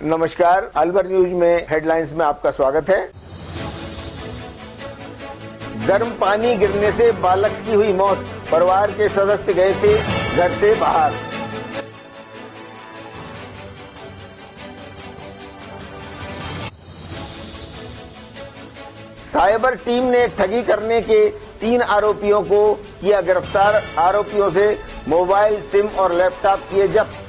नमस्कार, अलवर न्यूज में हेडलाइंस में आपका स्वागत है। गर्म पानी गिरने से बालक की हुई मौत, परिवार के सदस्य गए थे घर से बाहर। साइबर टीम ने ठगी करने के 3 आरोपियों को किया गिरफ्तार। आरोपियों से मोबाइल, सिम और लैपटॉप किए जब्त।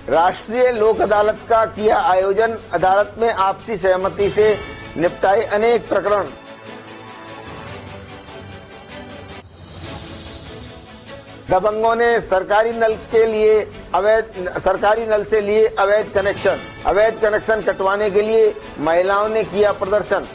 राष्ट्रीय लोक अदालत का किया आयोजन, अदालत में आपसी सहमति से निपटाए अनेक प्रकरण। दबंगों ने सरकारी नल से लिए अवैध कनेक्शन कटवाने के लिए महिलाओं ने किया प्रदर्शन।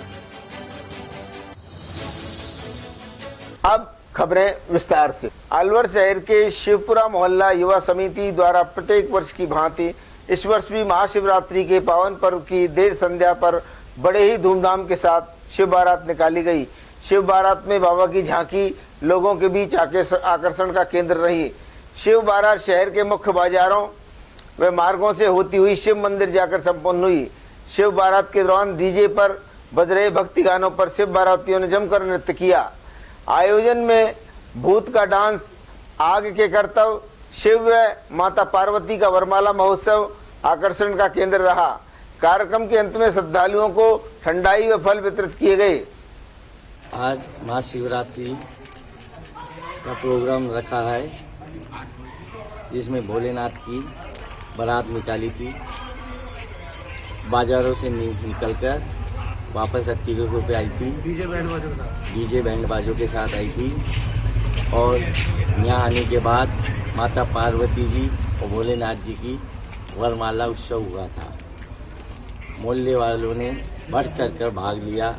अब खबरें विस्तार से। अलवर शहर के शिवपुरा मोहल्ला युवा समिति द्वारा प्रत्येक वर्ष की भांति इस वर्ष भी महाशिवरात्रि के पावन पर्व की देर संध्या पर बड़े ही धूमधाम के साथ शिव बारात निकाली गई। शिव बारात में बाबा की झांकी लोगों के बीच आकर्षण का केंद्र रही। शिव बारात शहर के मुख्य बाजारों व मार्गों से होती हुई शिव मंदिर जाकर संपन्न हुई। शिव बारात के दौरान डीजे पर बज रहे भक्ति गानों पर शिव बारातियों ने जमकर नृत्य किया। आयोजन में भूत का डांस, आग के करतब, शिव व माता पार्वती का वरमाला महोत्सव आकर्षण का केंद्र रहा। कार्यक्रम के अंत में श्रद्धालुओं को ठंडाई व फल वितरित किए गए। आज महाशिवरात्रि का प्रोग्राम रखा है, जिसमें भोलेनाथ की बारात निकाली थी। बाजारों से निकलकर वापस 38 पे आई थी। डीजे बैंड बाजों के साथ आई थी और यहाँ आने के बाद माता पार्वती जी और भोलेनाथ जी की वरमाला उत्सव हुआ था। मोहल्ले वालों ने बढ़ चढ़कर भाग लिया।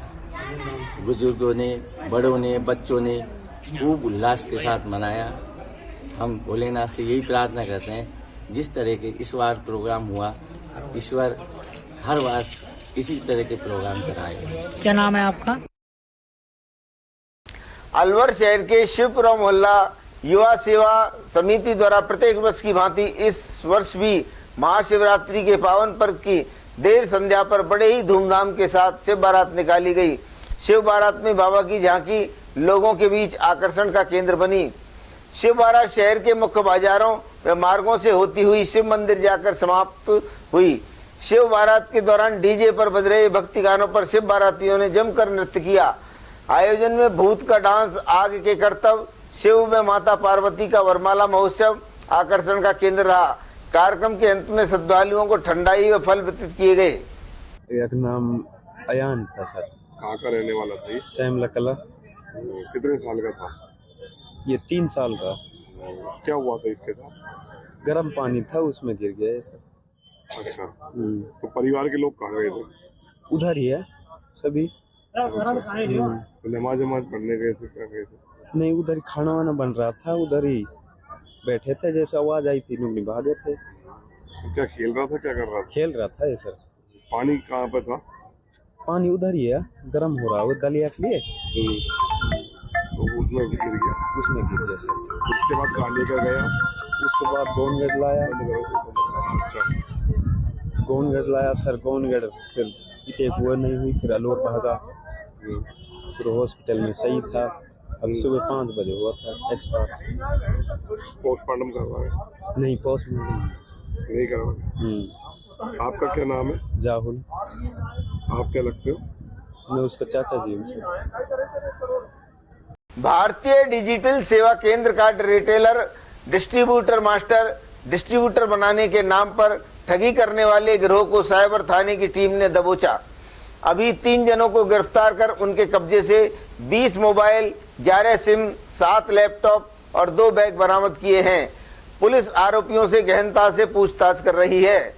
बुजुर्गों ने, बड़ों ने, बच्चों ने खूब उल्लास के साथ मनाया। हम भोलेनाथ से यही प्रार्थना करते हैं, जिस तरह के इस बार प्रोग्राम हुआ, ईश्वर हर बार इसी तरह के प्रोग्राम कराए। क्या नाम है आपका? अलवर शहर के शिवपुरा मोहल्ला युवा सेवा समिति द्वारा प्रत्येक वर्ष की भांति इस वर्ष भी महाशिवरात्रि के पावन पर्व की देर संध्या पर बड़े ही धूमधाम के साथ शिव बारात निकाली गई। शिव बारात में बाबा की झांकी लोगों के बीच आकर्षण का केंद्र बनी। शिव बारात शहर के मुख्य बाजारों व मार्गों से होती हुई शिव मंदिर जाकर समाप्त हुई। शिव बारात के दौरान डीजे पर बज रहे भक्ति गानों पर शिव बारातियों ने जमकर नृत्य किया। आयोजन में भूत का डांस, आग के करतब, शिव व माता पार्वती का वरमाला महोत्सव आकर्षण का केंद्र रहा। कार्यक्रम के अंत में श्रद्धालुओं को ठंडाई व फल वितरित किए गए। एक नाम अयान था सर। कहाँ का रहने वाला था ये? सैम लकला। कितने साल का था ये? 3 साल का। क्या हुआ था इसके साथ? गर्म पानी था, उसमें गिर गया है सर। अच्छा, तो परिवार के लोग कहाँ गए थे? उधर ही है सभी। तो नमाज पढ़ने गए थे, क्या गए थे? नहीं, उधर ही खाना वाना बन रहा था, उधर ही बैठे थे। जैसे आवाज आई थी लोग भागे थे। तो क्या खेल रहा था, क्या कर रहा था? खेल रहा था ये सर। पानी कहाँ पे था? पानी उधर ही है, गर्म हो रहा है वो दलिया के लिए। तो उसमें गिर गया सर। उसके बाद कहाँ लेकर गया? उसके बाद गोनगढ़ लाया। अच्छा, गोनगढ़ लाया सर। गोनगढ़ फिर इतने हुआ नहीं हुई, फिर अलवर भागा। फिर हॉस्पिटल में सही था। अब सुबह 5 बजे हुआ था एक्सपायर। पोस्टमार्टम करवाया? नहीं, पोस्टमार्टम नहीं करवाया। आपका क्या नाम है? जाहुल। आप क्या लगते हो? मैं उसका चाचा जी हूँ। भारतीय डिजिटल सेवा केंद्र का रिटेलर डिस्ट्रीब्यूटर मास्टर डिस्ट्रीब्यूटर बनाने के नाम पर ठगी करने वाले गिरोह को साइबर थाने की टीम ने दबोचा। अभी 3 जनों को गिरफ्तार कर उनके कब्जे से 20 मोबाइल, 11 सिम, 7 लैपटॉप और 2 बैग बरामद किए हैं। पुलिस आरोपियों से गहनता से पूछताछ कर रही है।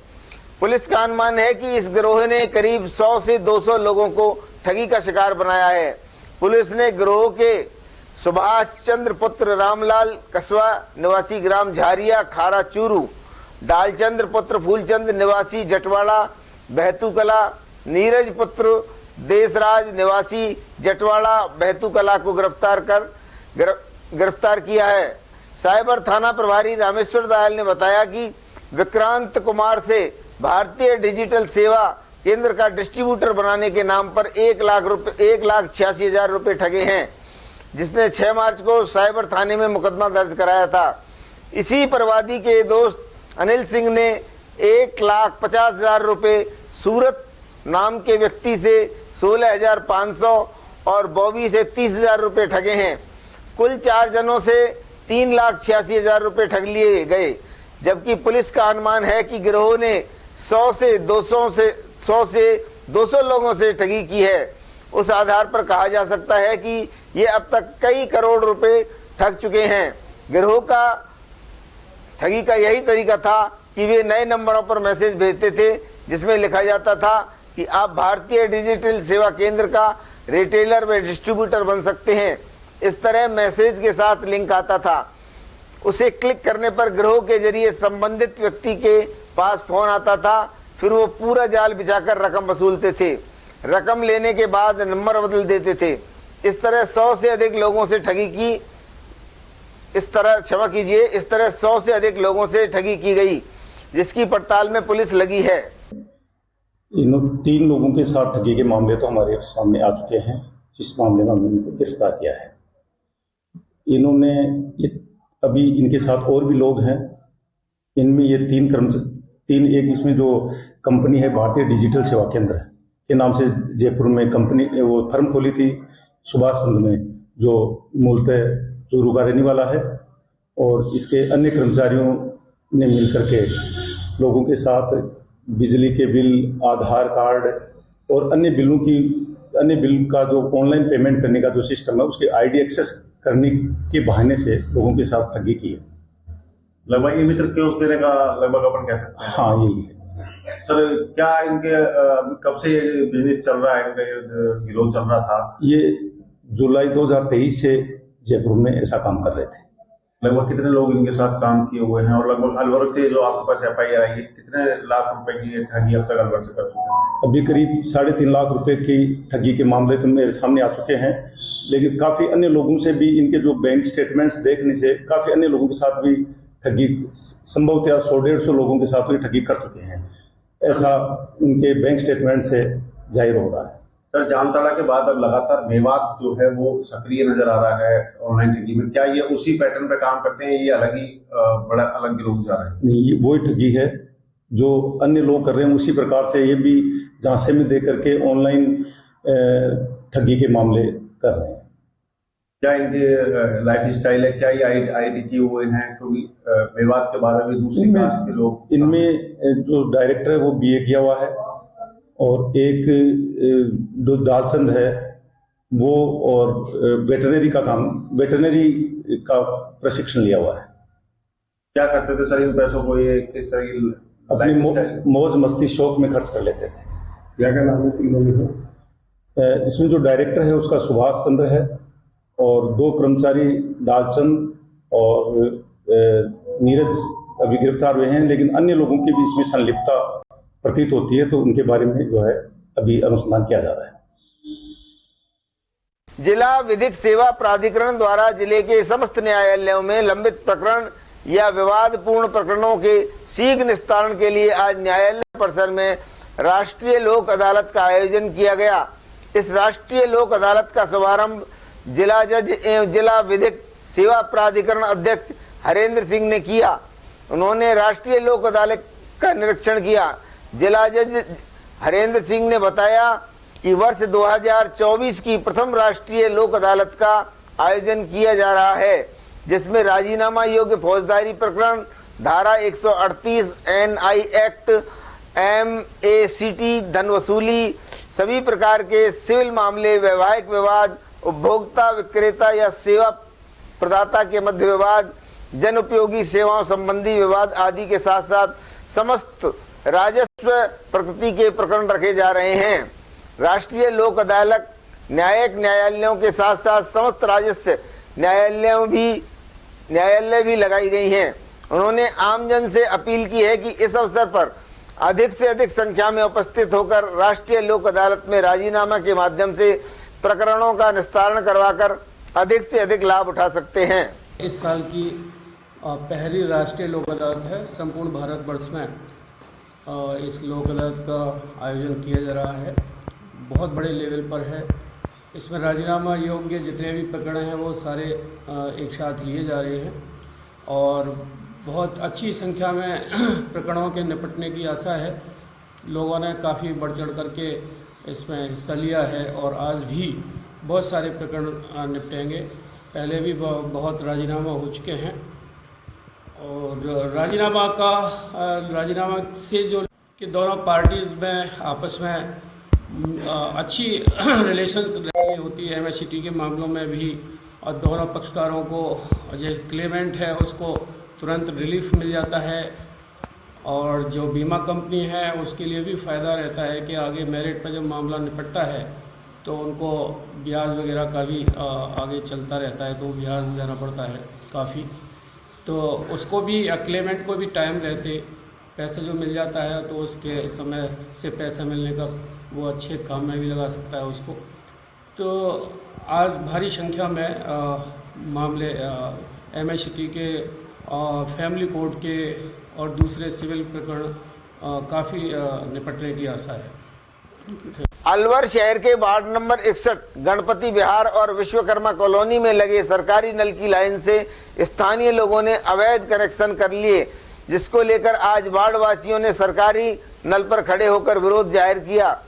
पुलिस का अनुमान है कि इस गिरोह ने करीब 100 से 200 लोगों को ठगी का शिकार बनाया है। पुलिस ने गिरोह के सुभाष चंद्र पुत्र रामलाल कसवा निवासी ग्राम झारिया खारा चूरू, डालचंद्र पुत्र फूलचंद निवासी जटवाड़ा बहतूकला, नीरज पुत्र देशराज निवासी जटवाड़ा बहतूकला को गिरफ्तार किया है। साइबर थाना प्रभारी रामेश्वर दयाल ने बताया कि विक्रांत कुमार से भारतीय डिजिटल सेवा केंद्र का डिस्ट्रीब्यूटर बनाने के नाम पर 1,86,000 रुपए ठगे हैं, जिसने 6 मार्च को साइबर थाने में मुकदमा दर्ज कराया था। इसी प्रवादी के दोस्त अनिल सिंह ने 1,50,000 रुपए सूरत नाम के व्यक्ति से 16,500 और बॉबी से 30,000 रुपए ठगे हैं। कुल 4 जनों से 3,86,000 रुपए ठग लिए गए, जबकि पुलिस का अनुमान है कि गिरोह ने 100 से 200 लोगों से ठगी की है। उस आधार पर कहा जा सकता है कि ये अब तक कई करोड़ रुपए ठग चुके हैं। गिरोह का ठगी का यही तरीका था कि वे नए नंबरों पर मैसेज भेजते थे, जिसमें लिखा जाता था कि आप भारतीय डिजिटल सेवा केंद्र का रिटेलर व डिस्ट्रीब्यूटर बन सकते हैं। इस तरह मैसेज के साथ लिंक आता था। उसे क्लिक करने पर गिरोह के जरिए संबंधित व्यक्ति के पास फोन आता था, फिर वो पूरा जाल बिछाकर रकम वसूलते थे। रकम लेने के बाद नंबर बदल देते थे। इस तरह 100 से अधिक लोगों से ठगी की इस तरह 100 से अधिक लोगों से ठगी की गई, जिसकी पड़ताल में पुलिस लगी है। इन 3 लोगों के साथ ठगी के मामले तो हमारे सामने आ चुके हैं, जिस मामले में हमने इनको गिरफ्तार किया है। इन्होंने अभी इनके साथ और भी लोग हैं। इनमें ये 3 एक इसमें जो कंपनी है भारतीय डिजिटल सेवा केंद्र के नाम से जयपुर में कंपनी वो फर्म खोली थी सुभाष चंद्र में, जो मूलतः चूरू का रहने वाला है, और इसके अन्य कर्मचारियों ने मिलकर के लोगों के साथ बिजली के बिल, आधार कार्ड और अन्य बिल का जो ऑनलाइन पेमेंट करने का जो सिस्टम है उसके आईडी एक्सेस करने के बहाने से लोगों के साथ ठगी की है। लगभग ये मित्र के उस देने का लगभग अपन कह सकते हैं। हाँ, यही है सर। क्या इनके कब से ये बिजनेस चल रहा है, इनका ये गिरोह चल रहा था? ये जुलाई 2023 से जयपुर में ऐसा काम कर रहे थे। लगभग कितने लोग इनके साथ काम किए हुए हैं, और लगभग अलवर के जो आपके पास FIR आई है, कितने लाख रुपए की ठगी अब तक अलवर से कर चुके हैं? अभी करीब 3.5 लाख रुपए की ठगी के मामले तो मेरे सामने आ चुके हैं, लेकिन काफी अन्य लोगों से भी इनके जो बैंक स्टेटमेंट्स देखने से काफी अन्य लोगों के साथ भी ठगी, संभवतः 100-150 लोगों के साथ भी ठगी कर चुके हैं, ऐसा उनके बैंक स्टेटमेंट से जाहिर हो रहा है। सर, जामताड़ा के बाद अब लगातार मेवात जो है वो सक्रिय नजर आ रहा है ऑनलाइन ठगी में। क्या ये उसी पैटर्न पे काम करते हैं, ये अलग ही बड़ा अलग गिरोह जा रहे हैं? नहीं, ये वही ठगी है जो अन्य लोग कर रहे हैं। उसी प्रकार से ये भी झांसे में दे करके ऑनलाइन ठगी के मामले कर रहे हैं। क्या इनके लाइफ स्टाइल है, क्या ये आईडी किए हुए हैं? क्योंकि मेवात के बाद अभी दूसरी कास्ट के लोग, इनमें जो डायरेक्टर है वो BA किया हुआ है, और एक जो दालचंद है वो और वेटरनरी का प्रशिक्षण लिया हुआ है। क्या करते थे सर इन पैसों को? ये किस तरह की अपनी मौज मस्ती शौक में खर्च कर लेते थे। क्या नाम है तीनों में से? इसमें जो डायरेक्टर है उसका सुभाष चंद्र है, और 2 कर्मचारी दालचंद और नीरज अभी गिरफ्तार हुए हैं, लेकिन अन्य लोगों की भी इसमें संलिप्तता प्रतीत होती है, तो उनके बारे में जो है अभी अनुसंधान किया जा रहा है। जिला विधिक सेवा प्राधिकरण द्वारा जिले के समस्त न्यायालयों में लंबित प्रकरण या विवादपूर्ण प्रकरणों के शीघ्र निस्तारण के लिए आज न्यायालय परिसर में राष्ट्रीय लोक अदालत का आयोजन किया गया। इस राष्ट्रीय लोक अदालत का शुभारंभ जिला जज एवं जिला विधिक सेवा प्राधिकरण अध्यक्ष हरेंद्र सिंह ने किया। उन्होंने राष्ट्रीय लोक अदालत का निरीक्षण किया। जिला जज हरेंद्र सिंह ने बताया कि वर्ष 2024 की प्रथम राष्ट्रीय लोक अदालत का आयोजन किया जा रहा है, जिसमें राजीनामा योग्य फौजदारी प्रकरण, धारा 138 NI एक्ट, MACT, धन वसूली, सभी प्रकार के सिविल मामले, वैवाहिक विवाद, उपभोक्ता विक्रेता या सेवा प्रदाता के मध्य विवाद, जन उपयोगी सेवाओं संबंधी विवाद आदि के साथ साथ समस्त राजस्व प्रकृति के प्रकरण रखे जा रहे हैं। राष्ट्रीय लोक अदालत न्यायिक न्यायालयों के साथ साथ समस्त राजस्व न्यायालय भी लगाई गई हैं। उन्होंने आमजन से अपील की है कि इस अवसर पर अधिक से अधिक संख्या में उपस्थित होकर राष्ट्रीय लोक अदालत में राजीनामा के माध्यम से प्रकरणों का निस्तारण करवाकर अधिक से अधिक लाभ उठा सकते हैं। इस साल की पहली राष्ट्रीय लोक अदालत है संपूर्ण भारतवर्ष में। इस लोक अदालत का आयोजन किया जा रहा है, बहुत बड़े लेवल पर है। इसमें राजीनामा योग्य जितने भी प्रकरण हैं वो सारे एक साथ लिए जा रहे हैं और बहुत अच्छी संख्या में प्रकरणों के निपटने की आशा है। लोगों ने काफ़ी बढ़ चढ़ करके इसमें हिस्सा लिया है और आज भी बहुत सारे प्रकरण निपटेंगे। पहले भी बहुत राजीनामा हो चुके हैं और राजीनामा से जो कि दोनों पार्टीज में आपस में अच्छी रिलेशंस रही होती है MSCT के मामलों में भी, और दोनों पक्षकारों को जो क्लेमेंट है उसको तुरंत रिलीफ मिल जाता है और जो बीमा कंपनी है उसके लिए भी फ़ायदा रहता है कि आगे मेरिट पर जब मामला निपटता है तो उनको ब्याज वगैरह का भी आगे चलता रहता है, तो ब्याज देना पड़ता है काफ़ी, तो उसको भी क्लेमेंट को भी टाइम रहते पैसा जो मिल जाता है तो उसके समय से पैसा मिलने का वो अच्छे काम में भी लगा सकता है उसको। तो आज भारी संख्या में मामले MSCT के फैमिली कोर्ट के और दूसरे सिविल प्रकरण काफ़ी निपटने की आशा है। अलवर शहर के वार्ड नंबर 61 गणपति विहार और विश्वकर्मा कॉलोनी में लगे सरकारी नल की लाइन से स्थानीय लोगों ने अवैध कनेक्शन कर लिए, जिसको लेकर आज वार्ड वासियों ने सरकारी नल पर खड़े होकर विरोध जाहिर किया।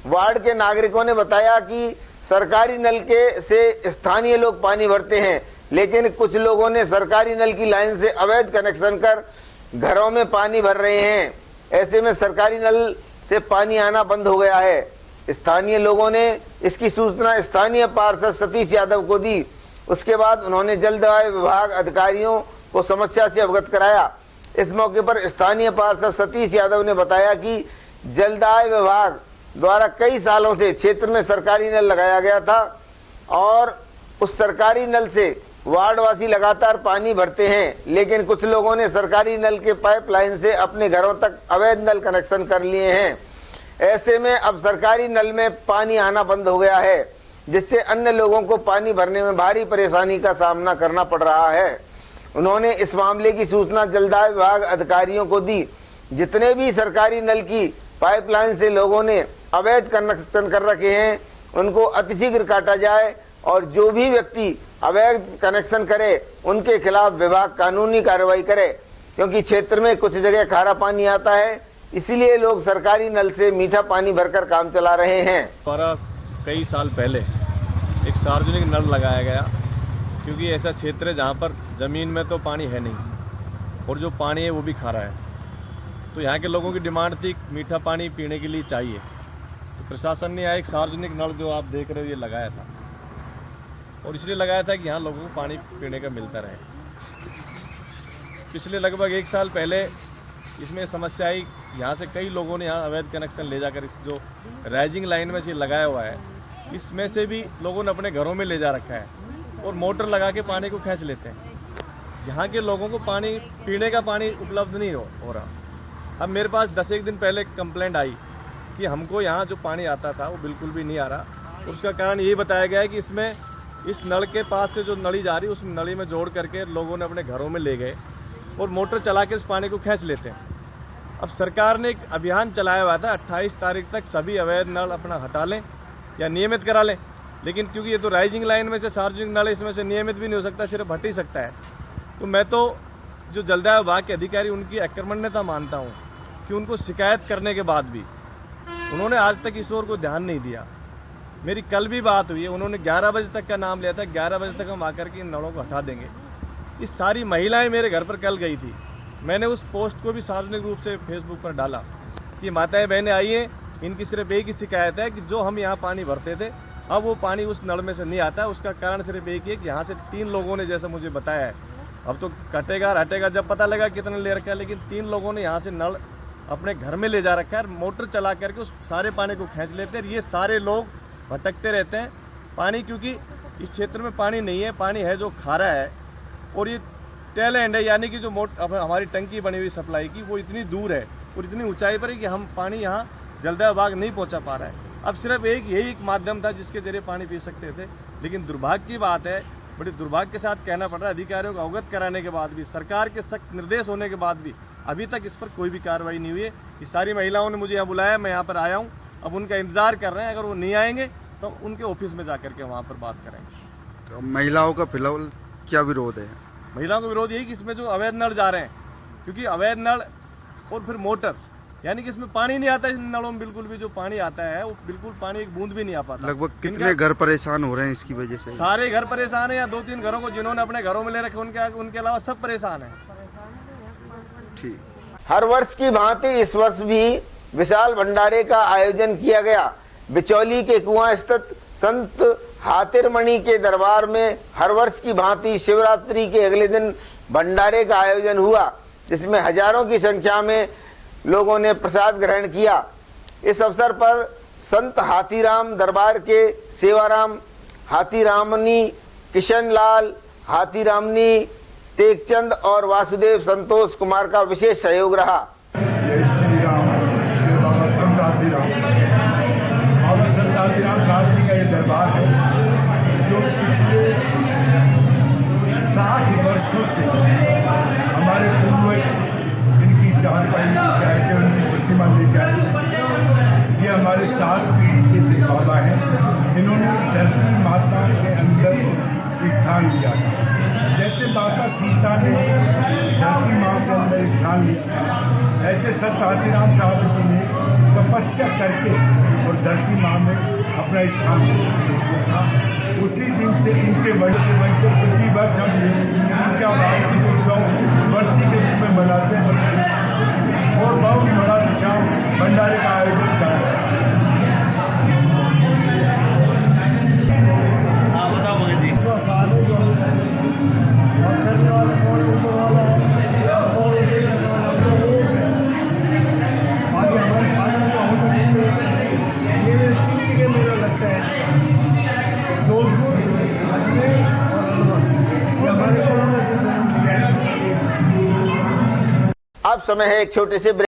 वार्ड के नागरिकों ने बताया कि सरकारी नल के से स्थानीय लोग पानी भरते हैं, लेकिन कुछ लोगों ने सरकारी नल की लाइन से अवैध कनेक्शन कर घरों में पानी भर रहे हैं। ऐसे में सरकारी नल से पानी आना बंद हो गया है। स्थानीय लोगों ने इसकी सूचना स्थानीय पार्षद सतीश यादव को दी। उसके बाद उन्होंने जलदाय विभाग अधिकारियों को समस्या से अवगत कराया। इस मौके पर स्थानीय पार्षद सतीश यादव ने बताया कि जलदाय विभाग द्वारा कई सालों से क्षेत्र में सरकारी नल लगाया गया था और उस सरकारी नल से वार्डवासी लगातार पानी भरते हैं, लेकिन कुछ लोगों ने सरकारी नल के पाइपलाइन से अपने घरों तक अवैध नल कनेक्शन कर लिए हैं। ऐसे में अब सरकारी नल में पानी आना बंद हो गया है, जिससे अन्य लोगों को पानी भरने में भारी परेशानी का सामना करना पड़ रहा है। उन्होंने इस मामले की सूचना जलदाय विभाग अधिकारियों को दी। जितने भी सरकारी नल की पाइपलाइन से लोगों ने अवैध कनेक्शन कर रखे हैं उनको अतिशीघ्र काटा जाए और जो भी व्यक्ति अवैध कनेक्शन करे उनके खिलाफ विभाग कानूनी कार्रवाई करे, क्योंकि क्षेत्र में कुछ जगह खारा पानी आता है, इसीलिए लोग सरकारी नल से मीठा पानी भरकर काम चला रहे हैं। हमारा कई साल पहले एक सार्वजनिक नल लगाया गया, क्योंकि ऐसा क्षेत्र है जहाँ पर ज़मीन में तो पानी है नहीं और जो पानी है वो भी खारा है, तो यहाँ के लोगों की डिमांड थी मीठा पानी पीने के लिए चाहिए। तो प्रशासन ने यहाँ एक सार्वजनिक नल जो आप देख रहे हो ये लगाया था, और इसलिए लगाया था कि यहाँ लोगों को पानी पीने का मिलता रहे। पिछले लगभग एक साल पहले इसमें समस्या आई, यहाँ से कई लोगों ने यहाँ अवैध कनेक्शन ले जाकर इस जो राइजिंग लाइन में से लगाया हुआ है इसमें से भी लोगों ने अपने घरों में ले जा रखा है और मोटर लगा के पानी को खींच लेते हैं। यहाँ के लोगों को पानी पीने का पानी उपलब्ध नहीं हो रहा। अब मेरे पास 10 एक दिन पहले कंप्लेंट आई कि हमको यहाँ जो पानी आता था वो बिल्कुल भी नहीं आ रहा। उसका कारण यही बताया गया है कि इसमें इस नल के पास से जो नली जा रही है उस नली में जोड़ करके लोगों ने अपने घरों में ले गए और मोटर चला के इस पानी को खींच लेते हैं। अब सरकार ने एक अभियान चलाया हुआ था 28 तारीख तक सभी अवैध नल अपना हटा लें या नियमित करा लें, लेकिन क्योंकि ये तो राइजिंग लाइन में से सार्वजनिक नल इसमें से नियमित भी नहीं हो सकता, सिर्फ हट ही सकता है। तो मैं तो जो जलदाय विभाग के अधिकारी उनकी अकर्मण्यता मानता हूँ कि उनको शिकायत करने के बाद भी उन्होंने आज तक इस ओर को ध्यान नहीं दिया। मेरी कल भी बात हुई है, उन्होंने 11 बजे तक का नाम लिया था, 11 बजे तक हम आकर के इन नलों को हटा देंगे। ये सारी महिलाएं मेरे घर पर कल गई थी, मैंने उस पोस्ट को भी सार्वजनिक रूप से फेसबुक पर डाला कि माताएं बहनें आइए, इनकी सिर्फ एक ही शिकायत है कि जो हम यहाँ पानी भरते थे अब वो पानी उस नल में से नहीं आता है। उसका कारण सिर्फ एक ही है कि यहाँ से 3 लोगों ने जैसा मुझे बताया है, अब तो कटेगा हटेगा जब पता लगा कितना ले रखा है, लेकिन 3 लोगों ने यहाँ से नल अपने घर में ले जा रखा है, मोटर चला करके उस सारे पानी को खींच लेते हैं। ये सारे लोग भटकते रहते हैं पानी, क्योंकि इस क्षेत्र में पानी नहीं है, पानी है जो खारा है और ये टेल एंड है, यानी कि जो हमारी टंकी बनी हुई सप्लाई की वो इतनी दूर है और इतनी ऊंचाई पर है कि हम पानी यहाँ जलदाय विभाग नहीं पहुँचा पा रहा है। अब सिर्फ यही एक माध्यम था जिसके जरिए पानी पी सकते थे, लेकिन दुर्भाग्य की बात है बड़ी दुर्भाग्य के साथ कहना पड़ रहा है, अधिकारियों को अवगत कराने के बाद भी, सरकार के सख्त निर्देश होने के बाद भी अभी तक इस पर कोई भी कार्रवाई नहीं हुई है। ये सारी महिलाओं ने मुझे यहाँ बुलाया, मैं यहाँ पर आया हूँ, अब उनका इंतजार कर रहे हैं। अगर वो नहीं आएंगे तो उनके ऑफिस में जाकर के वहाँ पर बात करेंगे। तो महिलाओं का फिलहाल क्या विरोध है? महिलाओं का विरोध यही कि इसमें जो अवैध नल जा रहे हैं, क्योंकि अवैध नल और फिर मोटर, यानी कि इसमें पानी नहीं आता। इन नलों में बिल्कुल भी जो पानी आता है वो बिल्कुल पानी एक बूंद भी नहीं आ पाता। लगभग कितने घर परेशान हो रहे हैं इसकी वजह से? सारे घर परेशान है, या 2-3 घरों को जिन्होंने अपने घरों में ले रखे उनके अलावा सब परेशान है। ठीक। हर वर्ष की भांति इस वर्ष भी विशाल भंडारे का आयोजन किया गया। बिचौली के कुआं स्थित संत हातिरमणि के दरबार में हर वर्ष की भांति शिवरात्रि के अगले दिन भंडारे का आयोजन हुआ, जिसमें हजारों की संख्या में लोगों ने प्रसाद ग्रहण किया। इस अवसर पर संत हाथीराम दरबार के सेवाराम हाथीरामनी, किशन लाल हाथीरामनी, टेकचंद और वासुदेव संतोष कुमार का विशेष सहयोग रहा। दरबार है जो पिछले 60 वर्षों से हमारे पूर्वज जिनकी चारपाई लेके आए थे, उनकी प्रतिमा लेके आए थे, ये हमारे 7 पीढ़ी के देवाला हैं। इन्होंने धरती माता के अंदर स्थान लिया था। जैसे माता सीता ने धरती माँ के अंदर स्थान लिया, ऐसे संत हाथीराम साहब जी ने तपस्या करके और धरती माँ में अपना स्थान लिया। उसी दिन से इनके वंश प्रति वर्ष हम इनका वार्षिक उत्सव वर्षी के रूप में मनाते हैं और बहुत बड़ा विशाल भंडारे का आयोजन कर रहे हैं। अब समय है एक छोटे से ब्रेक।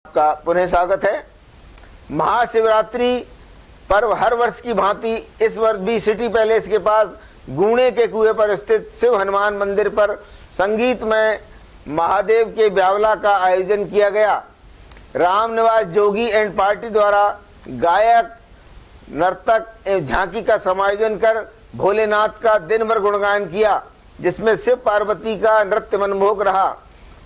का पुनः स्वागत है। महाशिवरात्रि पर्व हर वर्ष की भांति इस वर्ष भी सिटी पैलेस के पास गूणे के कुएं पर स्थित शिव हनुमान मंदिर पर संगीतमय महादेव के ब्यावला का आयोजन किया गया। रामनिवास जोगी एंड पार्टी द्वारा गायक, नर्तक एवं झांकी का समायोजन कर भोलेनाथ का दिन भर गुणगान किया, जिसमें शिव पार्वती का नृत्य मनमोहक रहा।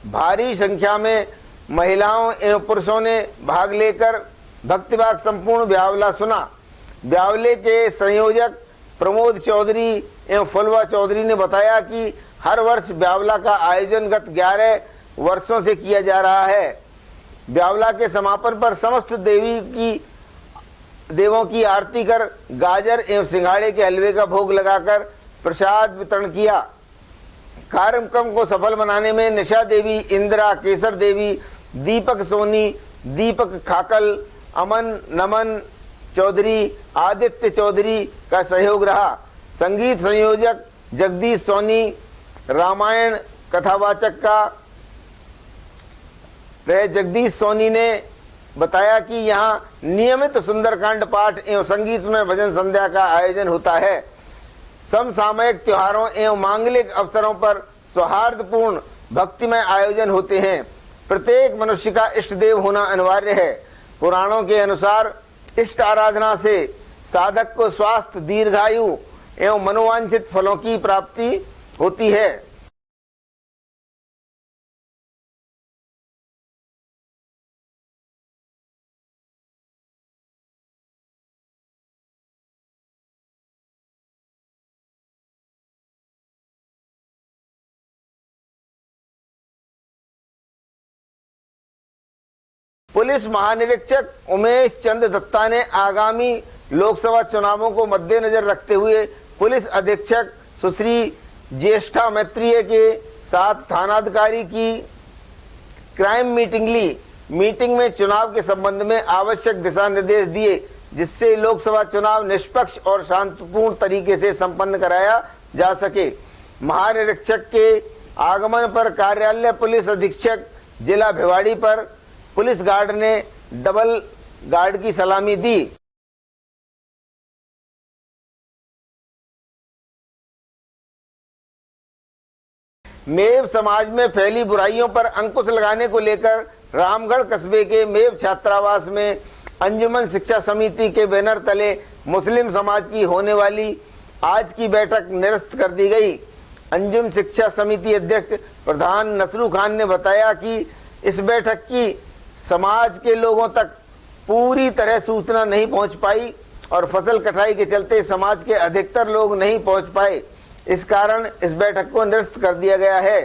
भारी संख्या में महिलाओं एवं पुरुषों ने भाग लेकर भक्तिभाव संपूर्ण ब्यावला सुना। ब्यावले के संयोजक प्रमोद चौधरी एवं फुलवा चौधरी ने बताया कि हर वर्ष ब्यावला का आयोजन गत 11 वर्षों से किया जा रहा है। ब्यावला के समापन पर समस्त देवों की आरती कर गाजर एवं सिंघाड़े के हलवे का भोग लगाकर प्रसाद वितरण किया। कार्यक्रम को सफल बनाने में निशा देवी, इंदिरा, केसर देवी, दीपक सोनी, दीपक खाकल, अमन नमन चौधरी, आदित्य चौधरी का सहयोग रहा। संगीत संयोजक जगदीश सोनी, रामायण कथावाचक का रहे जगदीश सोनी ने बताया कि यहां नियमित सुंदरकांड पाठ एवं संगीत में भजन संध्या का आयोजन होता है। समसामयिक त्योहारों एवं मांगलिक अवसरों पर सौहार्दपूर्ण भक्तिमय आयोजन होते हैं। प्रत्येक मनुष्य का इष्ट देव होना अनिवार्य है। पुराणों के अनुसार इष्ट आराधना से साधक को स्वास्थ्य, दीर्घायु एवं मनोवांछित फलों की प्राप्ति होती है। पुलिस महानिरीक्षक उमेश चंद्र दत्ता ने आगामी लोकसभा चुनावों को मद्देनजर रखते हुए पुलिस अधीक्षक सुश्री ज्येष्ठा मैत्रेय के साथ थानाधिकारी की क्राइम मीटिंग ली। मीटिंग में चुनाव के संबंध में आवश्यक दिशा निर्देश दिए, जिससे लोकसभा चुनाव निष्पक्ष और शांतिपूर्ण तरीके से संपन्न कराया जा सके। महानिरीक्षक के आगमन पर कार्यालय पुलिस अधीक्षक जिला भिवाड़ी पर पुलिस गार्ड ने डबल गार्ड की सलामी दी। मेव समाज में फैली बुराइयों पर अंकुश लगाने को लेकर रामगढ़ कस्बे के मेव छात्रावास में अंजुमन शिक्षा समिति के बैनर तले मुस्लिम समाज की होने वाली आज की बैठक निरस्त कर दी गई। अंजुम शिक्षा समिति अध्यक्ष प्रधान नसरू खान ने बताया कि इस बैठक की समाज के लोगों तक पूरी तरह सूचना नहीं पहुंच पाई और फसल कटाई के चलते समाज के अधिकतर लोग नहीं पहुंच पाए। इस कारण इस बैठक को निरस्त कर दिया गया है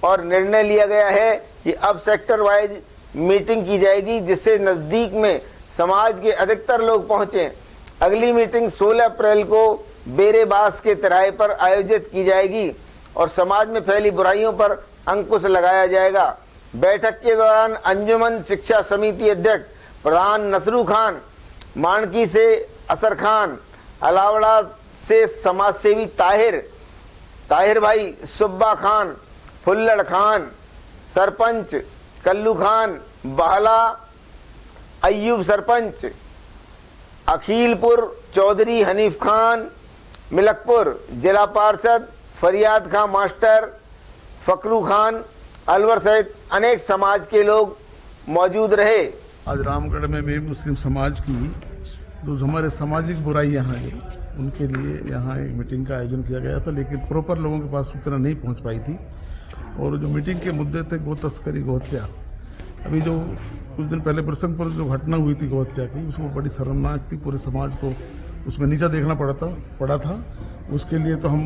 और निर्णय लिया गया है कि अब सेक्टर वाइज मीटिंग की जाएगी, जिससे नजदीक में समाज के अधिकतर लोग पहुंचे। अगली मीटिंग 16 अप्रैल को बेरेबास के तिराहे पर आयोजित की जाएगी और समाज में फैली बुराइयों पर अंकुश लगाया जाएगा। बैठक के दौरान अंजुमन शिक्षा समिति अध्यक्ष प्रधान नसरू खान, मानकी से असर खान, अलावड़ा से समाजसेवी ताहिर भाई, सुब्बा खान, फुल्लड़ खान, सरपंच कल्लू खान, बहला अय्यूब सरपंच, अखीलपुर चौधरी हनीफ खान, मिलकपुर जिला पार्षद फरियाद खान मास्टर, फकरू खान, अलवर सहित अनेक समाज के लोग मौजूद रहे। आज रामगढ़ में भी मुस्लिम समाज की जो हमारे सामाजिक बुराइयां हैं उनके लिए यहाँ एक मीटिंग का आयोजन किया गया था, लेकिन प्रॉपर लोगों के पास सूचना नहीं पहुंच पाई थी। और जो मीटिंग के मुद्दे थे गौ तस्करी, गौ हत्या, अभी जो कुछ दिन पहले प्रसंग पर जो घटना हुई थी गौ हत्या की, उसको बड़ी शर्मनाक थी। पूरे समाज को उसमें नीचा देखना पड़ा था। उसके लिए तो हम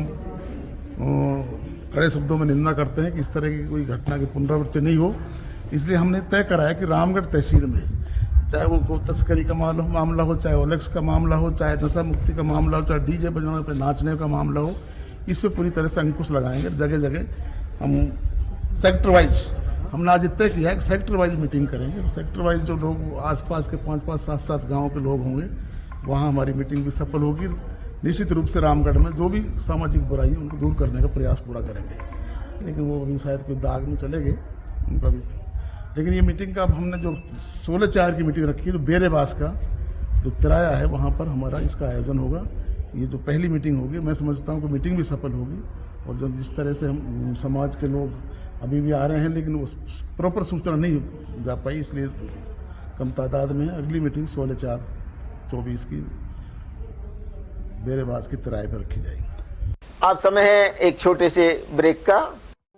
कड़े शब्दों में निंदा करते हैं कि इस तरह की कोई घटना की पुनरावृत्ति नहीं हो। इसलिए हमने तय करा है कि रामगढ़ तहसील में चाहे वो गौ तस्करी का मामला हो, चाहे ओलेक्स का मामला हो, चाहे नशा मुक्ति का मामला हो, चाहे डीजे बजाने पे नाचने का मामला हो, इस पे पूरी तरह से अंकुश लगाएंगे। जगह जगह हम सेक्टर वाइज हमने आज तय किया है कि सेक्टर वाइज मीटिंग करेंगे। सेक्टर वाइज जो लोग आसपास के 5-5, 7-7 गाँव के लोग होंगे, वहाँ हमारी मीटिंग भी सफल होगी। निश्चित रूप से रामगढ़ में जो भी सामाजिक बुराई है उनको दूर करने का प्रयास पूरा करेंगे। लेकिन वो अभी शायद कोई दाग में चले गए उनका भी। लेकिन ये मीटिंग का अब हमने जो 16/4 की मीटिंग रखी है, तो बेरेबास का जो तिराया है वहाँ पर हमारा इसका आयोजन होगा। ये जो पहली मीटिंग होगी, मैं समझता हूँ कि मीटिंग भी सफल होगी। और जो जिस तरह से हम समाज के लोग अभी भी आ रहे हैं, लेकिन वो प्रॉपर सूचना नहीं जा पाई, इसलिए कम तादाद में है। अगली मीटिंग 16/4/24 की बेरेबास की तिराए पर रखी जाएगी। अब समय है एक छोटे से ब्रेक का।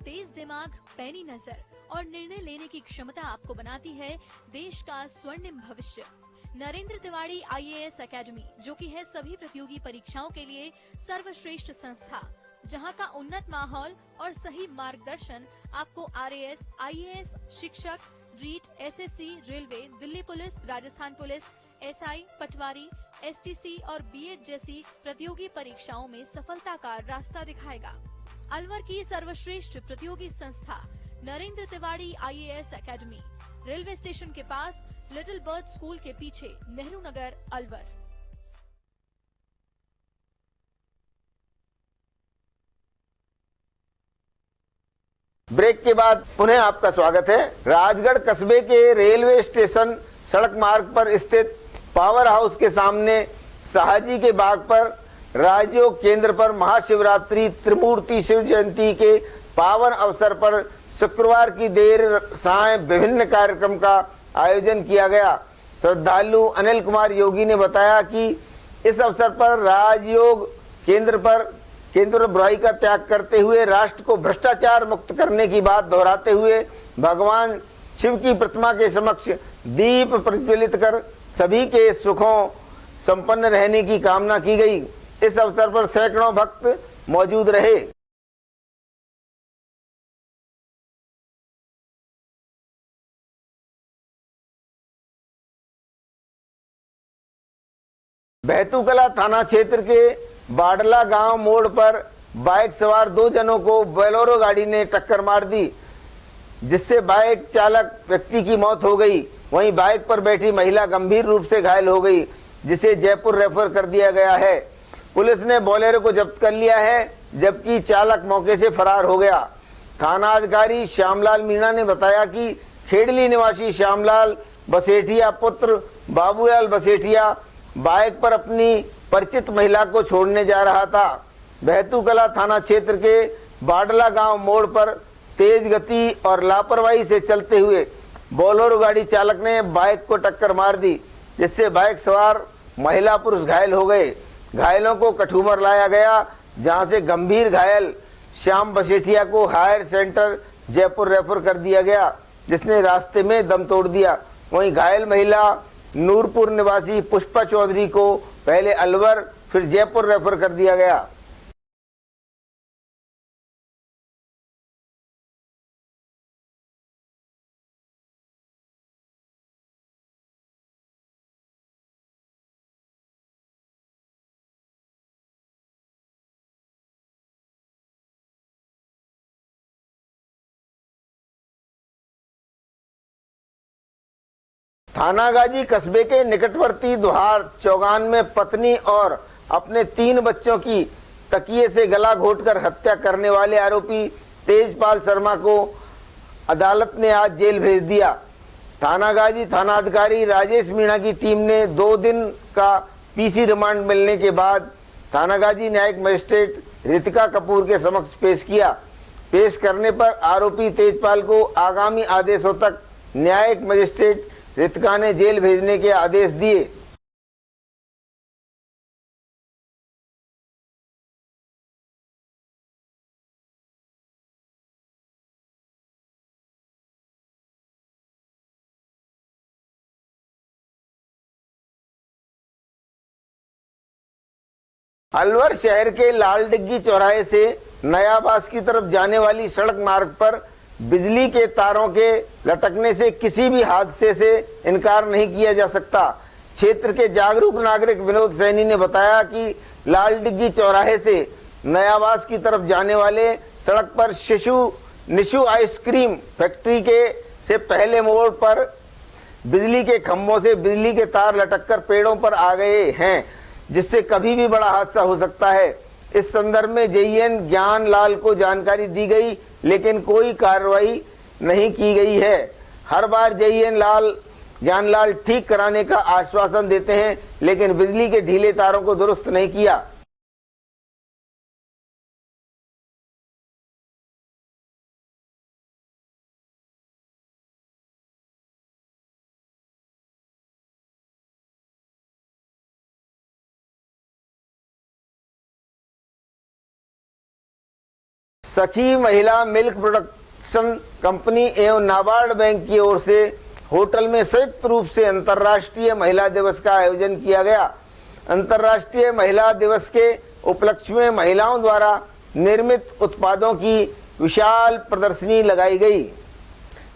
तेज दिमाग, पैनी नजर और निर्णय लेने की क्षमता आपको बनाती है देश का स्वर्णिम भविष्य। नरेंद्र तिवारी IAS एकेडमी, जो कि है सभी प्रतियोगी परीक्षाओं के लिए सर्वश्रेष्ठ संस्था, जहां का उन्नत माहौल और सही मार्गदर्शन आपको RAS, IAS, शिक्षक, REET, SSC, railway, Delhi police, Rajasthan police, SI, पटवारी, STC और BEd जैसी प्रतियोगी परीक्षाओं में सफलता का रास्ता दिखाएगा। अलवर की सर्वश्रेष्ठ प्रतियोगी संस्था Narendra Tiwari IAS academy, railway station के पास, लिटिल बर्ड स्कूल के पीछे, नेहरू नगर, अलवर। ब्रेक के बाद पुनः आपका स्वागत है। राजगढ़ कस्बे के रेलवे स्टेशन सड़क मार्ग पर स्थित पावर हाउस के सामने शाहजी के बाग पर राजयोग केंद्र पर महाशिवरात्रि त्रिमूर्ति शिव जयंती के पावन अवसर पर शुक्रवार की देर सायं विभिन्न कार्यक्रम का आयोजन किया गया। श्रद्धालु अनिल कुमार योगी ने बताया कि इस अवसर पर राजयोग केंद्र बुराई का त्याग करते हुए राष्ट्र को भ्रष्टाचार मुक्त करने की बात दोहराते हुए भगवान शिव की प्रतिमा के समक्ष दीप प्रज्वलित कर सभी के सुखों संपन्न रहने की कामना की गई। इस अवसर पर सैकड़ों भक्त मौजूद रहे। बैतूकला थाना क्षेत्र के बाडला गांव मोड़ पर बाइक सवार 2 जनों को बोलेरो गाड़ी ने टक्कर मार दी, जिससे बाइक चालक व्यक्ति की मौत हो गई। वहीं बाइक पर बैठी महिला गंभीर रूप से घायल हो गई, जिसे जयपुर रेफर कर दिया गया है। पुलिस ने बोलेरो को जब्त कर लिया है, जबकि चालक मौके से फरार हो गया। थानाधिकारी श्यामलाल मीणा ने बताया कि खेड़ली निवासी श्यामलाल बसेठिया पुत्र बाबूलाल बसेठिया बाइक पर अपनी परिचित महिला को छोड़ने जा रहा था। बैतूकला थाना क्षेत्र के बाडला गांव मोड़ पर तेज गति और लापरवाही से चलते हुए बोलेरो गाड़ी चालक ने बाइक को टक्कर मार दी, जिससे बाइक सवार महिला पुरुष घायल हो गए। घायलों को कठुमर लाया गया, जहां से गंभीर घायल श्याम बसेठिया को हायर सेंटर जयपुर रेफर कर दिया गया, जिसने रास्ते में दम तोड़ दिया। वहीं घायल महिला नूरपुर निवासी पुष्पा चौधरी को पहले अलवर फिर जयपुर रेफर कर दिया गया। थानागाजी कस्बे के निकटवर्ती दुहार चौगान में पत्नी और अपने 3 बच्चों की तकिए से गला घोटकर हत्या करने वाले आरोपी तेजपाल शर्मा को अदालत ने आज जेल भेज दिया। थानागाजी थानाधिकारी राजेश मीणा की टीम ने 2 दिन का पीसी रिमांड मिलने के बाद थानागाजी न्यायिक मजिस्ट्रेट रितिका कपूर के समक्ष पेश किया। पेश करने पर आरोपी तेजपाल को आगामी आदेशों तक न्यायिक मजिस्ट्रेट रितिका ने जेल भेजने के आदेश दिए। अलवर शहर के लाल डिग्गी चौराहे से नयाबास की तरफ जाने वाली सड़क मार्ग पर बिजली के तारों के लटकने से किसी भी हादसे से इनकार नहीं किया जा सकता। क्षेत्र के जागरूक नागरिक विनोद सैनी ने बताया कि लाल डिग्गी चौराहे से नयाबास की तरफ जाने वाले सड़क पर निशु आइसक्रीम फैक्ट्री से पहले मोड़ पर बिजली के खंभों से बिजली के तार लटककर पेड़ों पर आ गए हैं, जिससे कभी भी बड़ा हादसा हो सकता है। इस संदर्भ में जेईएन ज्ञानलाल को जानकारी दी गई, लेकिन कोई कार्रवाई नहीं की गई है। हर बार जेईएन ज्ञानलाल ठीक कराने का आश्वासन देते हैं, लेकिन बिजली के ढीले तारों को दुरुस्त नहीं किया। सखी महिला मिल्क प्रोडक्शन कंपनी एवं नाबार्ड बैंक की ओर से होटल में संयुक्त रूप से अंतर्राष्ट्रीय महिला दिवस का आयोजन किया गया। अंतर्राष्ट्रीय महिला दिवस के उपलक्ष्य में महिलाओं द्वारा निर्मित उत्पादों की विशाल प्रदर्शनी लगाई गई।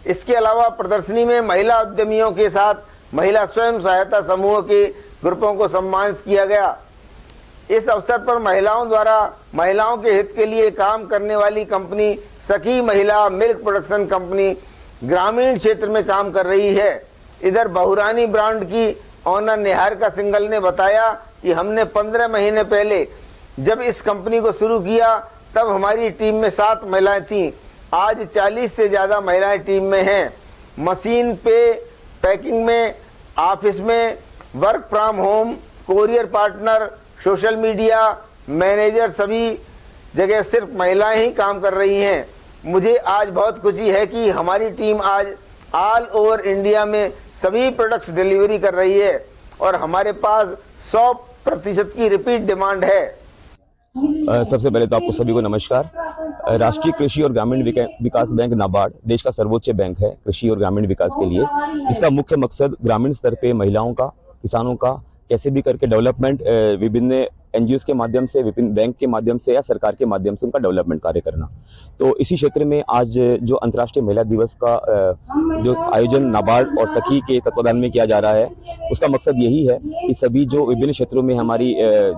इसके अलावा प्रदर्शनी में महिला उद्यमियों के साथ महिला स्वयं सहायता समूह के ग्रुपों को सम्मानित किया गया। इस अवसर पर महिलाओं द्वारा महिलाओं के हित के लिए काम करने वाली कंपनी सखी महिला मिल्क प्रोडक्शन कंपनी ग्रामीण क्षेत्र में काम कर रही है। इधर बहुरानी ब्रांड की ऑनर निहारिका सिंगल ने बताया कि हमने 15 महीने पहले जब इस कंपनी को शुरू किया तब हमारी टीम में 7 महिलाएं थीं। आज 40 से ज्यादा महिलाएं टीम में हैं। मशीन पे, पैकिंग में, ऑफिस में, work from home, courier partner, social media manager, सभी जगह सिर्फ महिलाएं ही काम कर रही हैं। मुझे आज बहुत खुशी है कि हमारी टीम आज ऑल ओवर इंडिया में सभी प्रोडक्ट्स डिलीवरी कर रही है और हमारे पास 100% की रिपीट डिमांड है। सबसे पहले तो आपको सभी को नमस्कार। राष्ट्रीय कृषि और ग्रामीण विकास बैंक नाबार्ड देश का सर्वोच्च बैंक है कृषि और ग्रामीण विकास के लिए। इसका मुख्य मकसद ग्रामीण स्तर पे महिलाओं का, किसानों का कैसे भी करके डेवलपमेंट विभिन्न एनजीओ के माध्यम से, विभिन्न बैंक के माध्यम से या सरकार के माध्यम से उनका डेवलपमेंट कार्य करना। तो इसी क्षेत्र में आज जो अंतर्राष्ट्रीय महिला दिवस का जो आयोजन नाबार्ड और सखी के तत्वाधान में किया जा रहा है, उसका मकसद यही है कि सभी जो विभिन्न क्षेत्रों में हमारी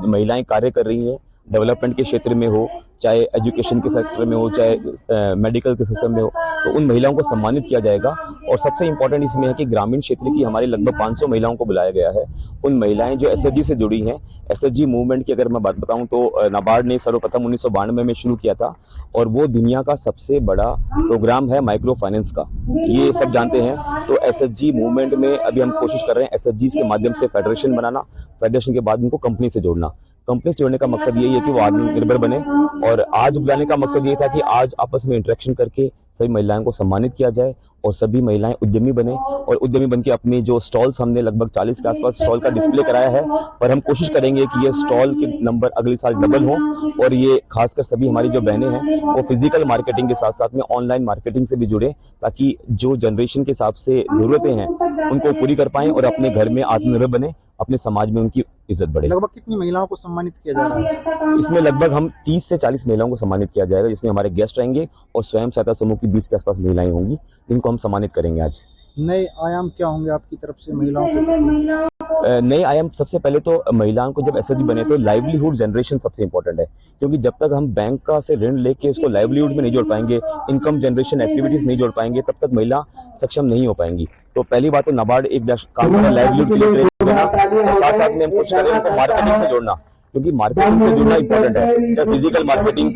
महिलाएं कार्य कर रही हैं, डेवलपमेंट के क्षेत्र में हो, चाहे एजुकेशन के सेक्टर में हो, चाहे मेडिकल के सिस्टम में हो, तो उन महिलाओं को सम्मानित किया जाएगा। और सबसे इम्पोर्टेंट इसमें है कि ग्रामीण क्षेत्र की हमारी लगभग 500 महिलाओं को बुलाया गया है। उन महिलाएं जो एसएचजी से जुड़ी हैं, एसएचजी मूवमेंट की अगर मैं बात बताऊं तो नाबार्ड ने सर्वप्रथम 1992 में शुरू किया था और वो दुनिया का सबसे बड़ा प्रोग्राम है माइक्रो फाइनेंस का, ये सब जानते हैं। तो एसएचजी मूवमेंट में अभी हम कोशिश कर रहे हैं एसएचजी के माध्यम से फेडरेशन बनाना, फेडरेशन के बाद उनको कंपनी से जोड़ना। कंपनी से जोड़ने का मकसद यही है कि वो आत्मनिर्भर बने। और आज बुलाने का मकसद ये था कि आज आपस में इंटरेक्शन करके सभी महिलाओं को सम्मानित किया जाए और सभी महिलाएं उद्यमी बने। और उद्यमी बनके अपने जो स्टॉल्स, हमने लगभग 40 के आसपास स्टॉल का डिस्प्ले कराया है, पर हम कोशिश करेंगे कि ये स्टॉल के नंबर अगले साल डबल हो और ये खासकर सभी हमारी जो बहनें हैं वो फिजिकल मार्केटिंग के साथ साथ में ऑनलाइन मार्केटिंग से भी जुड़े, ताकि जो जनरेशन के हिसाब से जरूरतें हैं उनको पूरी कर पाएं और अपने घर में आत्मनिर्भर बने, अपने समाज में उनकी इज्जत बढ़े। लगभग कितनी महिलाओं को सम्मानित किया जा रहा है? इसमें लगभग हम 30 से 40 महिलाओं को सम्मानित किया जाएगा, जिसमें हमारे गेस्ट रहेंगे और स्वयं सहायता समूह की 20 के आसपास महिलाएं होंगी, इनको हम सम्मानित करेंगे आज। नए आयाम क्या होंगे आपकी तरफ से महिलाओं के? नए आयाम सबसे पहले तो महिलाओं को जब एसएचजी बने तो लाइवलीहुड जनरेशन सबसे इंपॉर्टेंट है, क्योंकि जब तक हम बैंक का से ऋण लेके उसको लाइवलीहुड में नहीं जोड़ पाएंगे, इनकम जनरेशन एक्टिविटीज नहीं जोड़ पाएंगे, तब तक महिला सक्षम नहीं हो पाएंगी। तो पहली बात तो नाबार्ड एक काम कर रहा है लाइवलीहुड के लिए ट्रेनिंग देना, और साथ साथ में हम कुछ करें उनको मार्केटिंग से जोड़ना, क्योंकि मार्केटिंग से जुड़ना इंपॉर्टेंट है। चाहे physical marketing,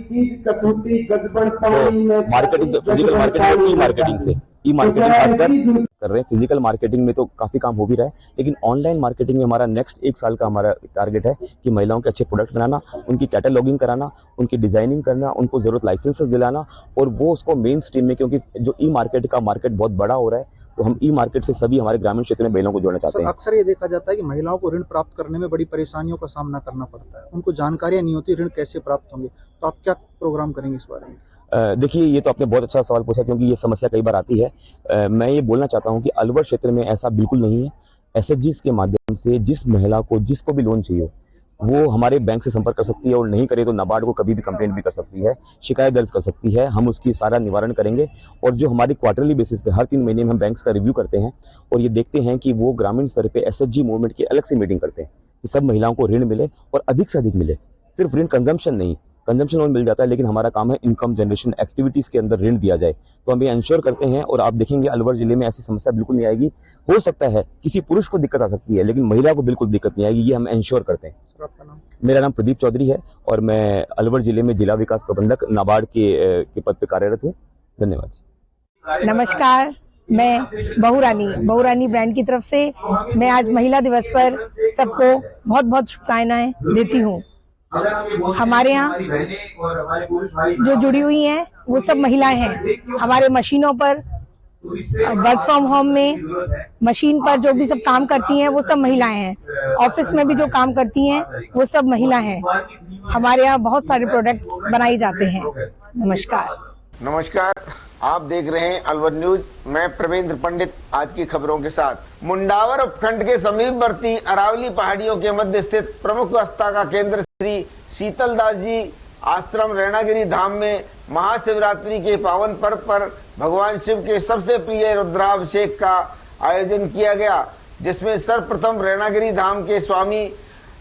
marketing, physical marketing, e marketing खासकर कर रहे हैं। फिजिकल मार्केटिंग में तो काफी काम हो भी रहा है, लेकिन ऑनलाइन मार्केटिंग में हमारा नेक्स्ट 1 साल का हमारा टारगेट है कि महिलाओं के अच्छे प्रोडक्ट बनाना, उनकी कैटलॉगिंग कराना, उनकी डिजाइनिंग करना, उनको जरूरत लाइसेंसेस दिलाना और वो उसको मेन स्ट्रीम में, क्योंकि जो ई मार्केट का मार्केट बहुत बड़ा हो रहा है, तो हम ई मार्केट से सभी हमारे ग्रामीण क्षेत्र में महिलाओं को जोड़ना चाहते हैं। अक्सर ये देखा जाता है कि महिलाओं को ऋण प्राप्त करने में बड़ी परेशानियों का सामना करना पड़ता है, उनको जानकारियां नहीं होती ऋण कैसे प्राप्त होंगे, तो आप क्या प्रोग्राम करेंगे इस बारे में? देखिए, ये तो आपने बहुत अच्छा सवाल पूछा, क्योंकि ये समस्या कई बार आती है। मैं ये बोलना चाहता हूँ कि अलवर क्षेत्र में ऐसा बिल्कुल नहीं है। एसएचजी के माध्यम से जिस महिला को जिसको भी लोन चाहिए वो हमारे बैंक से संपर्क कर सकती है, और नहीं करे तो नाबार्ड को कभी भी कंप्लेंट भी कर सकती है, शिकायत दर्ज कर सकती है। हम उसकी सारा निवारण करेंगे। और जो हमारी क्वार्टरली बेसिस पे हर 3 महीने में हम बैंक्स का रिव्यू करते हैं और ये देखते हैं कि वो ग्रामीण स्तर पे एसएचजी मूवमेंट की अलग से मीटिंग करते हैं कि सब महिलाओं को ऋण मिले और अधिक से अधिक मिले। सिर्फ ऋण कंजम्पशन नहीं, कंजम्पशन लोन मिल जाता है, लेकिन हमारा काम है इनकम जनरेशन एक्टिविटीज के अंदर ऋण दिया जाए। तो हम ये इंश्योर करते हैं और आप देखेंगे अलवर जिले में ऐसी समस्या बिल्कुल नहीं आएगी। हो सकता है किसी पुरुष को दिक्कत आ सकती है, लेकिन महिला को बिल्कुल दिक्कत नहीं आएगी, ये हम इंश्योर करते हैं। आपका नाम? मेरा नाम प्रदीप चौधरी है और मैं अलवर जिले में जिला विकास प्रबंधक नाबार्ड के पद पर कार्यरत हूँ। धन्यवाद। नमस्कार, मैं बहुरानी ब्रांड की तरफ से मैं आज महिला दिवस पर सबको बहुत बहुत शुभकामनाएं देती हूँ। हमारे यहाँ जो जुड़ी हुई हैं वो सब महिलाएं हैं। हमारे मशीनों पर वर्क फ्रॉम होम में मशीन पर जो भी सब काम करती हैं वो सब महिलाएं हैं। ऑफिस में भी जो काम करती हैं वो सब महिलाएं हैं। हमारे यहाँ बहुत सारे प्रोडक्ट्स बनाए जाते हैं। नमस्कार, आप देख रहे हैं अलवर न्यूज। मैं प्रवेंद्र पंडित आज की खबरों के साथ। मुंडावर उपखंड के समीपवर्ती अरावली पहाड़ियों के मध्य स्थित प्रमुख आस्था का केंद्र श्री शीतलदास जी आश्रम रैणागिरी धाम में महाशिवरात्रि के पावन पर्व पर भगवान शिव के सबसे प्रिय रुद्राभिषेक का आयोजन किया गया, जिसमें सर्वप्रथम रैणागिरी धाम के स्वामी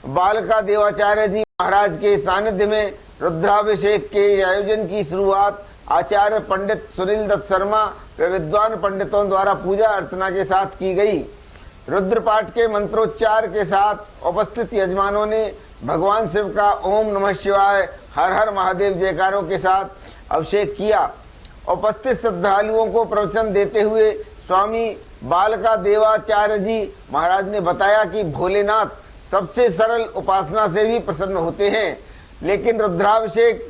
बालका देवाचार्य जी महाराज के सानिध्य में रुद्राभिषेक के आयोजन की शुरुआत आचार्य पंडित सुनील दत्त शर्मा व विद्वान पंडितों द्वारा पूजा अर्चना के साथ की गई। रुद्रपाठ के मंत्रोच्चार के साथ उपस्थित यजमानों ने भगवान शिव का ओम नमः शिवाय हर हर महादेव जयकारों के साथ अभिषेक किया। उपस्थित श्रद्धालुओं को प्रवचन देते हुए स्वामी बालका देवाचार्य जी महाराज ने बताया कि भोलेनाथ सबसे सरल उपासना से भी प्रसन्न होते हैं, लेकिन रुद्राभिषेक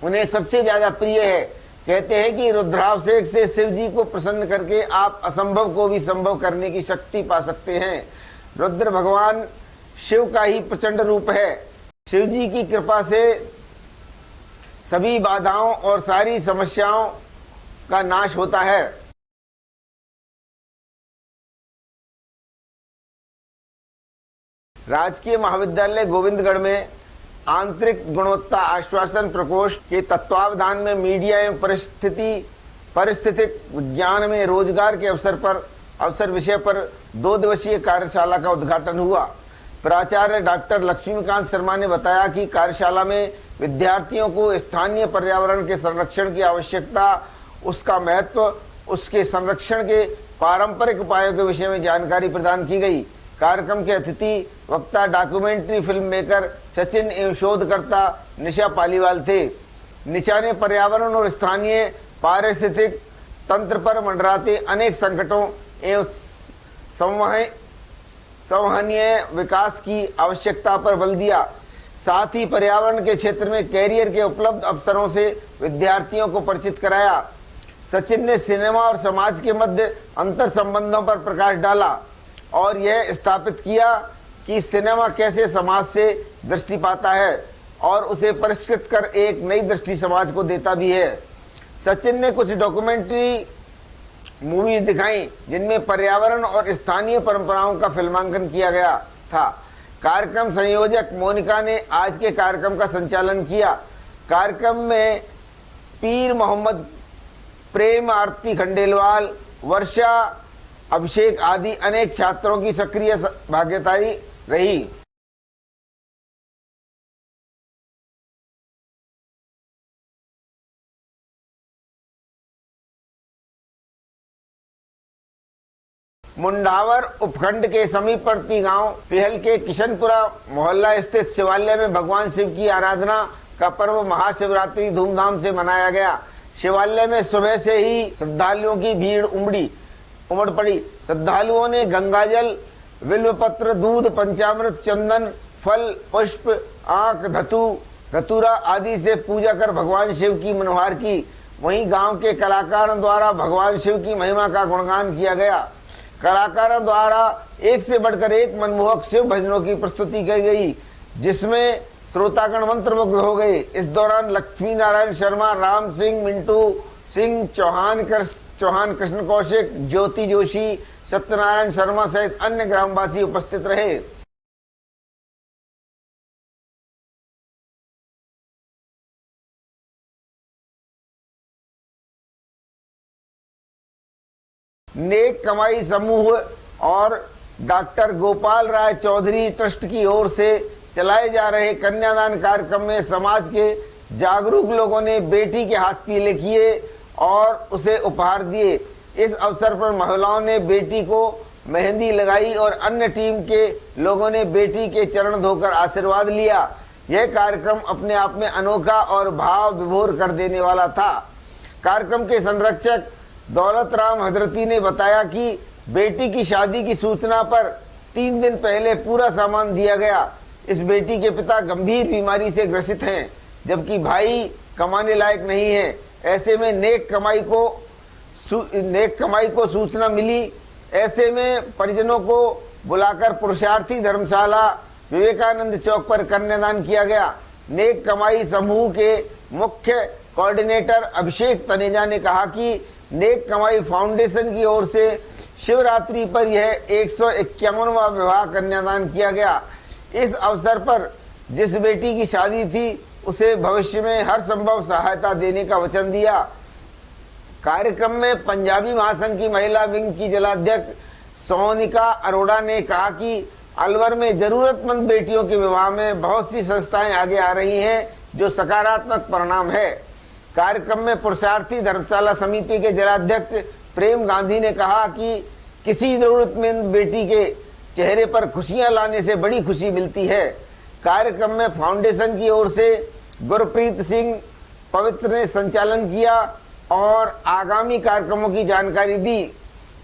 उन्हें सबसे ज्यादा प्रिय है, कहते हैं कि रुद्राभिषेक से शिव जी को प्रसन्न करके आप असंभव को भी संभव करने की शक्ति पा सकते हैं। रुद्र भगवान शिव का ही प्रचंड रूप है। शिव जी की कृपा से सभी बाधाओं और सारी समस्याओं का नाश होता है। राजकीय महाविद्यालय गोविंदगढ़ में आंतरिक गुणवत्ता आश्वासन प्रकोष्ठ के तत्वावधान में मीडिया एवं पारिस्थितिक विज्ञान में रोजगार के अवसर विषय पर 2 दिवसीय कार्यशाला का उद्घाटन हुआ। प्राचार्य डॉक्टर लक्ष्मीकांत शर्मा ने बताया कि कार्यशाला में विद्यार्थियों को स्थानीय पर्यावरण के संरक्षण की आवश्यकता, उसका महत्व, उसके संरक्षण के पारंपरिक उपायों के विषय में जानकारी प्रदान की गई। कार्यक्रम के अतिथि वक्ता डॉक्यूमेंट्री फिल्म मेकर सचिन एवं शोधकर्ता निशा पालीवाल थे। निशा ने पर्यावरण और स्थानीय पारिस्थितिक तंत्र पर मंडराते अनेक संकटों एवं संवहनीय विकास की आवश्यकता पर बल दिया। साथ ही पर्यावरण के क्षेत्र में कैरियर के उपलब्ध अवसरों से विद्यार्थियों को परिचित कराया। सचिन ने सिनेमा और समाज के मध्य अंतर संबंधों पर प्रकाश डाला और यह स्थापित किया कि सिनेमा कैसे समाज से दृष्टि पाता है और उसे परिष्कृत कर एक नई दृष्टि समाज को देता भी है। सचिन ने कुछ डॉक्यूमेंट्री मूवीज दिखाई जिनमें पर्यावरण और स्थानीय परंपराओं का फिल्मांकन किया गया था। कार्यक्रम संयोजक मोनिका ने आज के कार्यक्रम का संचालन किया। कार्यक्रम में पीर मोहम्मद, प्रेम आरती खंडेलवाल, वर्षा, अभिषेक आदि अनेक छात्रों की सक्रिय भागीदारी रही। मुंडावर उपखंड के समीपवर्ती गांव पिहल के किशनपुरा मोहल्ला स्थित शिवालय में भगवान शिव की आराधना का पर्व महाशिवरात्रि धूमधाम से मनाया गया। शिवालय में सुबह से ही श्रद्धालुओं की भीड़ उमड़ पड़ी। श्रद्धालुओं ने गंगाजल, बिल्वपत्र, दूध, पंचामृत, चंदन, फल, पुष्प, आंख, धतूरा आदि से पूजा कर भगवान शिव की मनोहार की। वहीं गांव के कलाकारों द्वारा भगवान शिव की महिमा का गुणगान किया गया। कलाकारों द्वारा एक से बढ़कर एक मनमोहक शिव भजनों की प्रस्तुति की गई, जिसमें श्रोतागण मंत्रमुग्ध हो गए। इस दौरान लक्ष्मी नारायण शर्मा, राम सिंह, मिंटू सिंह, चौहान कृष्ण कौशिक, ज्योति जोशी, सत्यनारायण शर्मा सहित अन्य ग्रामवासी उपस्थित रहे। नेक कमाई समूह और डॉक्टर गोपाल राय चौधरी ट्रस्ट की ओर से चलाए जा रहे कन्यादान कार्यक्रम में समाज के जागरूक लोगों ने बेटी के हाथ पीले किए और उसे उपहार दिए। इस अवसर पर महिलाओं ने बेटी को मेहंदी लगाई और अन्य टीम के लोगों ने बेटी के चरण धोकर आशीर्वाद लिया। यह कार्यक्रम अपने आप में अनोखा और भाव विभोर कर देने वाला था। कार्यक्रम के संरक्षक दौलत राम हजरती ने बताया कि बेटी की शादी की सूचना पर 3 दिन पहले पूरा सामान दिया गया। इस बेटी के पिता गंभीर बीमारी से ग्रसित हैं, जबकि भाई कमाने लायक नहीं है। ऐसे में नेक कमाई को सूचना मिली। ऐसे में परिजनों को बुलाकर पुरुषार्थी धर्मशाला विवेकानंद चौक पर कन्यादान किया गया। नेक कमाई समूह के मुख्य कोऑर्डिनेटर अभिषेक तनेजा ने कहा कि नेक कमाई फाउंडेशन की ओर से शिवरात्रि पर यह 151वां विवाह कन्यादान किया गया। इस अवसर पर जिस बेटी की शादी थी उसे भविष्य में हर संभव सहायता देने का वचन दिया। कार्यक्रम में पंजाबी महासंघ की महिला विंग की जिलाध्यक्ष सोनिका अरोड़ा ने कहा कि अलवर में जरूरतमंद बेटियों के विवाह में बहुत सी संस्थाएं आगे आ रही हैं, जो सकारात्मक परिणाम है। कार्यक्रम में पुरुषार्थी धर्मशाला समिति के जिलाध्यक्ष प्रेम गांधी ने कहा कि किसी जरूरतमंद बेटी के चेहरे पर खुशियां लाने से बड़ी खुशी मिलती है। कार्यक्रम में फाउंडेशन की ओर से गुरप्रीत सिंह पवित्र ने संचालन किया और आगामी कार्यक्रमों की जानकारी दी।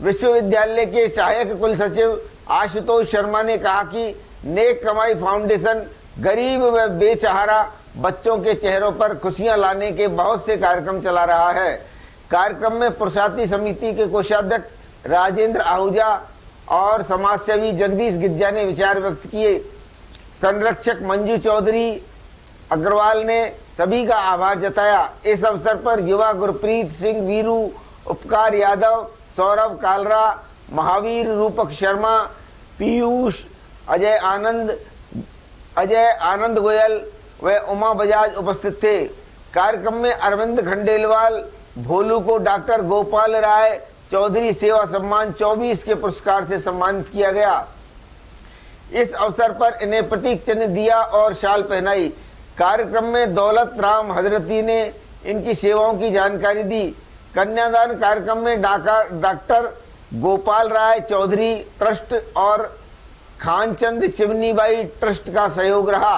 विश्वविद्यालय के सहायक कुल सचिव आशुतोष शर्मा ने कहा कि नेक कमाई फाउंडेशन गरीब व बेसहारा बच्चों के चेहरों पर खुशियां लाने के बहुत से कार्यक्रम चला रहा है। कार्यक्रम में पुरुषार्थी समिति के कोषाध्यक्ष राजेंद्र आहूजा और समाजसेवी जगदीश गिज्जा ने विचार व्यक्त किए। संरक्षक मंजू चौधरी अग्रवाल ने सभी का आभार जताया। इस अवसर पर युवा गुरप्रीत सिंह, वीरू, उपकार यादव, सौरभ कालरा, महावीर, रूपक शर्मा, पीयूष, अजय आनंद गोयल व उमा बजाज उपस्थित थे। कार्यक्रम में अरविंद खंडेलवाल, भोलू को डॉक्टर गोपाल राय चौधरी सेवा सम्मान 24 के पुरस्कार से सम्मानित किया गया। इस अवसर पर इन्हें प्रतीक चिन्ह दिया और शाल पहनाई। कार्यक्रम में दौलत राम हजरती ने इनकी सेवाओं की जानकारी दी। कन्यादान कार्यक्रम में डॉक्टर गोपाल राय चौधरी ट्रस्ट और खानचंद चिमनीबाई ट्रस्ट का सहयोग रहा।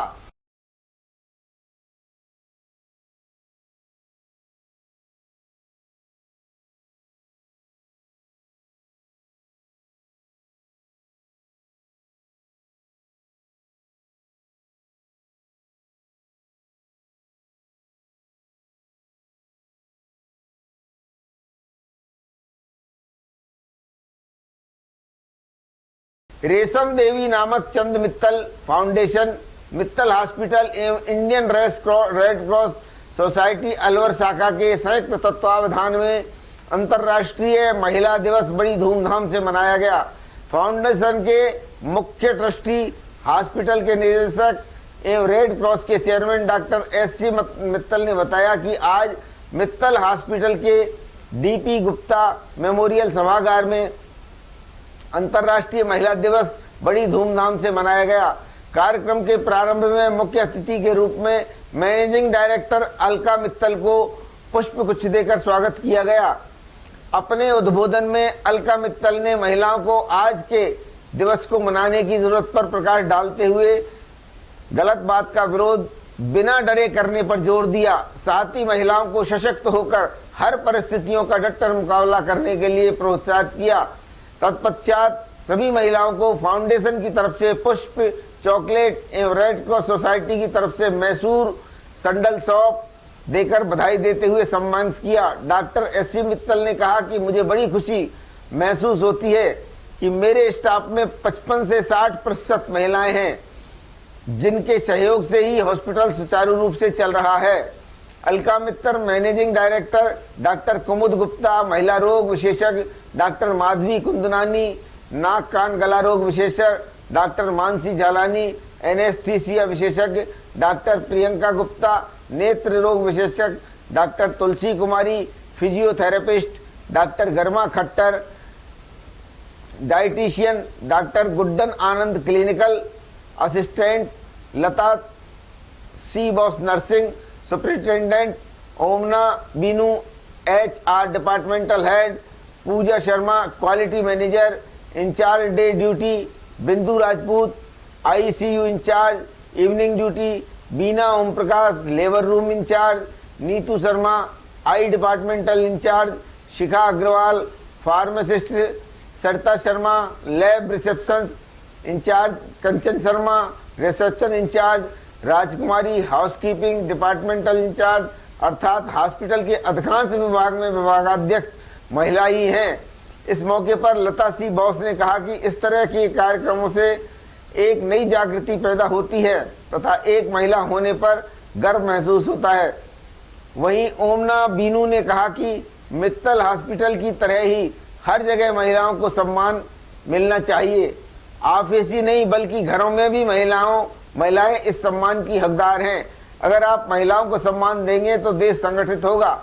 रेशम देवी नामक चंद मित्तल फाउंडेशन, मित्तल हॉस्पिटल एवं Indian red cross society Alwar शाखा के संयुक्त तत्वावधान में अंतर्राष्ट्रीय महिला दिवस बड़ी धूमधाम से मनाया गया। फाउंडेशन के मुख्य ट्रस्टी, हॉस्पिटल के निदेशक एवं रेड क्रॉस के चेयरमैन डॉक्टर एस.सी. मित्तल ने बताया कि आज मित्तल हॉस्पिटल के डी.पी. गुप्ता मेमोरियल सभागार में अंतर्राष्ट्रीय महिला दिवस बड़ी धूमधाम से मनाया गया। कार्यक्रम के प्रारंभ में मुख्य अतिथि के रूप में मैनेजिंग डायरेक्टर अलका मित्तल को पुष्प गुच्छ देकर स्वागत किया गया। अपने उद्बोधन में अलका मित्तल ने महिलाओं को आज के दिवस को मनाने की जरूरत पर प्रकाश डालते हुए गलत बात का विरोध बिना डरे करने पर जोर दिया। साथ ही महिलाओं को सशक्त होकर हर परिस्थितियों का डटकर मुकाबला करने के लिए प्रोत्साहित किया। तत्पश्चात सभी महिलाओं को फाउंडेशन की तरफ से पुष्प, चॉकलेट एवं रेड क्रॉस सोसाइटी की तरफ से मैसूर संडल सौंप देकर बधाई देते हुए सम्मानित किया। Doctor SC. मित्तल ने कहा कि मुझे बड़ी खुशी महसूस होती है कि मेरे स्टाफ में 55 से 60% महिलाएं हैं, जिनके सहयोग से ही हॉस्पिटल सुचारू रूप से चल रहा है। Alka Mittal managing director, doctor Kumud Gupta महिला रोग विशेषज्ञ, डॉक्टर माधवी कुंदनानी नाक कान गला रोग विशेषज्ञ, डॉक्टर मानसी झालानी एनेस्थीसिया विशेषज्ञ, डॉक्टर प्रियंका गुप्ता नेत्र रोग विशेषज्ञ, doctor Tulsi Kumari physiotherapist, doctor Garma Khattar dietitian, doctor Guddan Anand clinical assistant, Lata C Bose nursing superintendent, Omana Binu HR departmental head, Pooja Sharma quality manager incharge day duty, Bindu Rajput ICU incharge evening duty, Beena Om Prakash labour room incharge, Neetu Sharma eye departmental incharge, Shikha Agarwal pharmacist, Sarita Sharma lab reception in charge, कंचन Sharma reception in charge, राजकुमारी housekeeping departmental in charge. अर्थात hospital के अधिकांश विभाग में विभागाध्यक्ष महिला ही हैं। इस मौके पर लता सी बॉस ने कहा कि इस तरह के कार्यक्रमों से एक नई जागृति पैदा होती है तथा एक महिला होने पर गर्व महसूस होता है। वहीं ओमना बीनू ने कहा कि मित्तल हॉस्पिटल की तरह ही हर जगह महिलाओं को सम्मान मिलना चाहिए। ऑफिस ही नहीं बल्कि घरों में भी महिलाएं इस सम्मान की हकदार हैं। अगर आप महिलाओं को सम्मान देंगे तो देश संगठित होगा,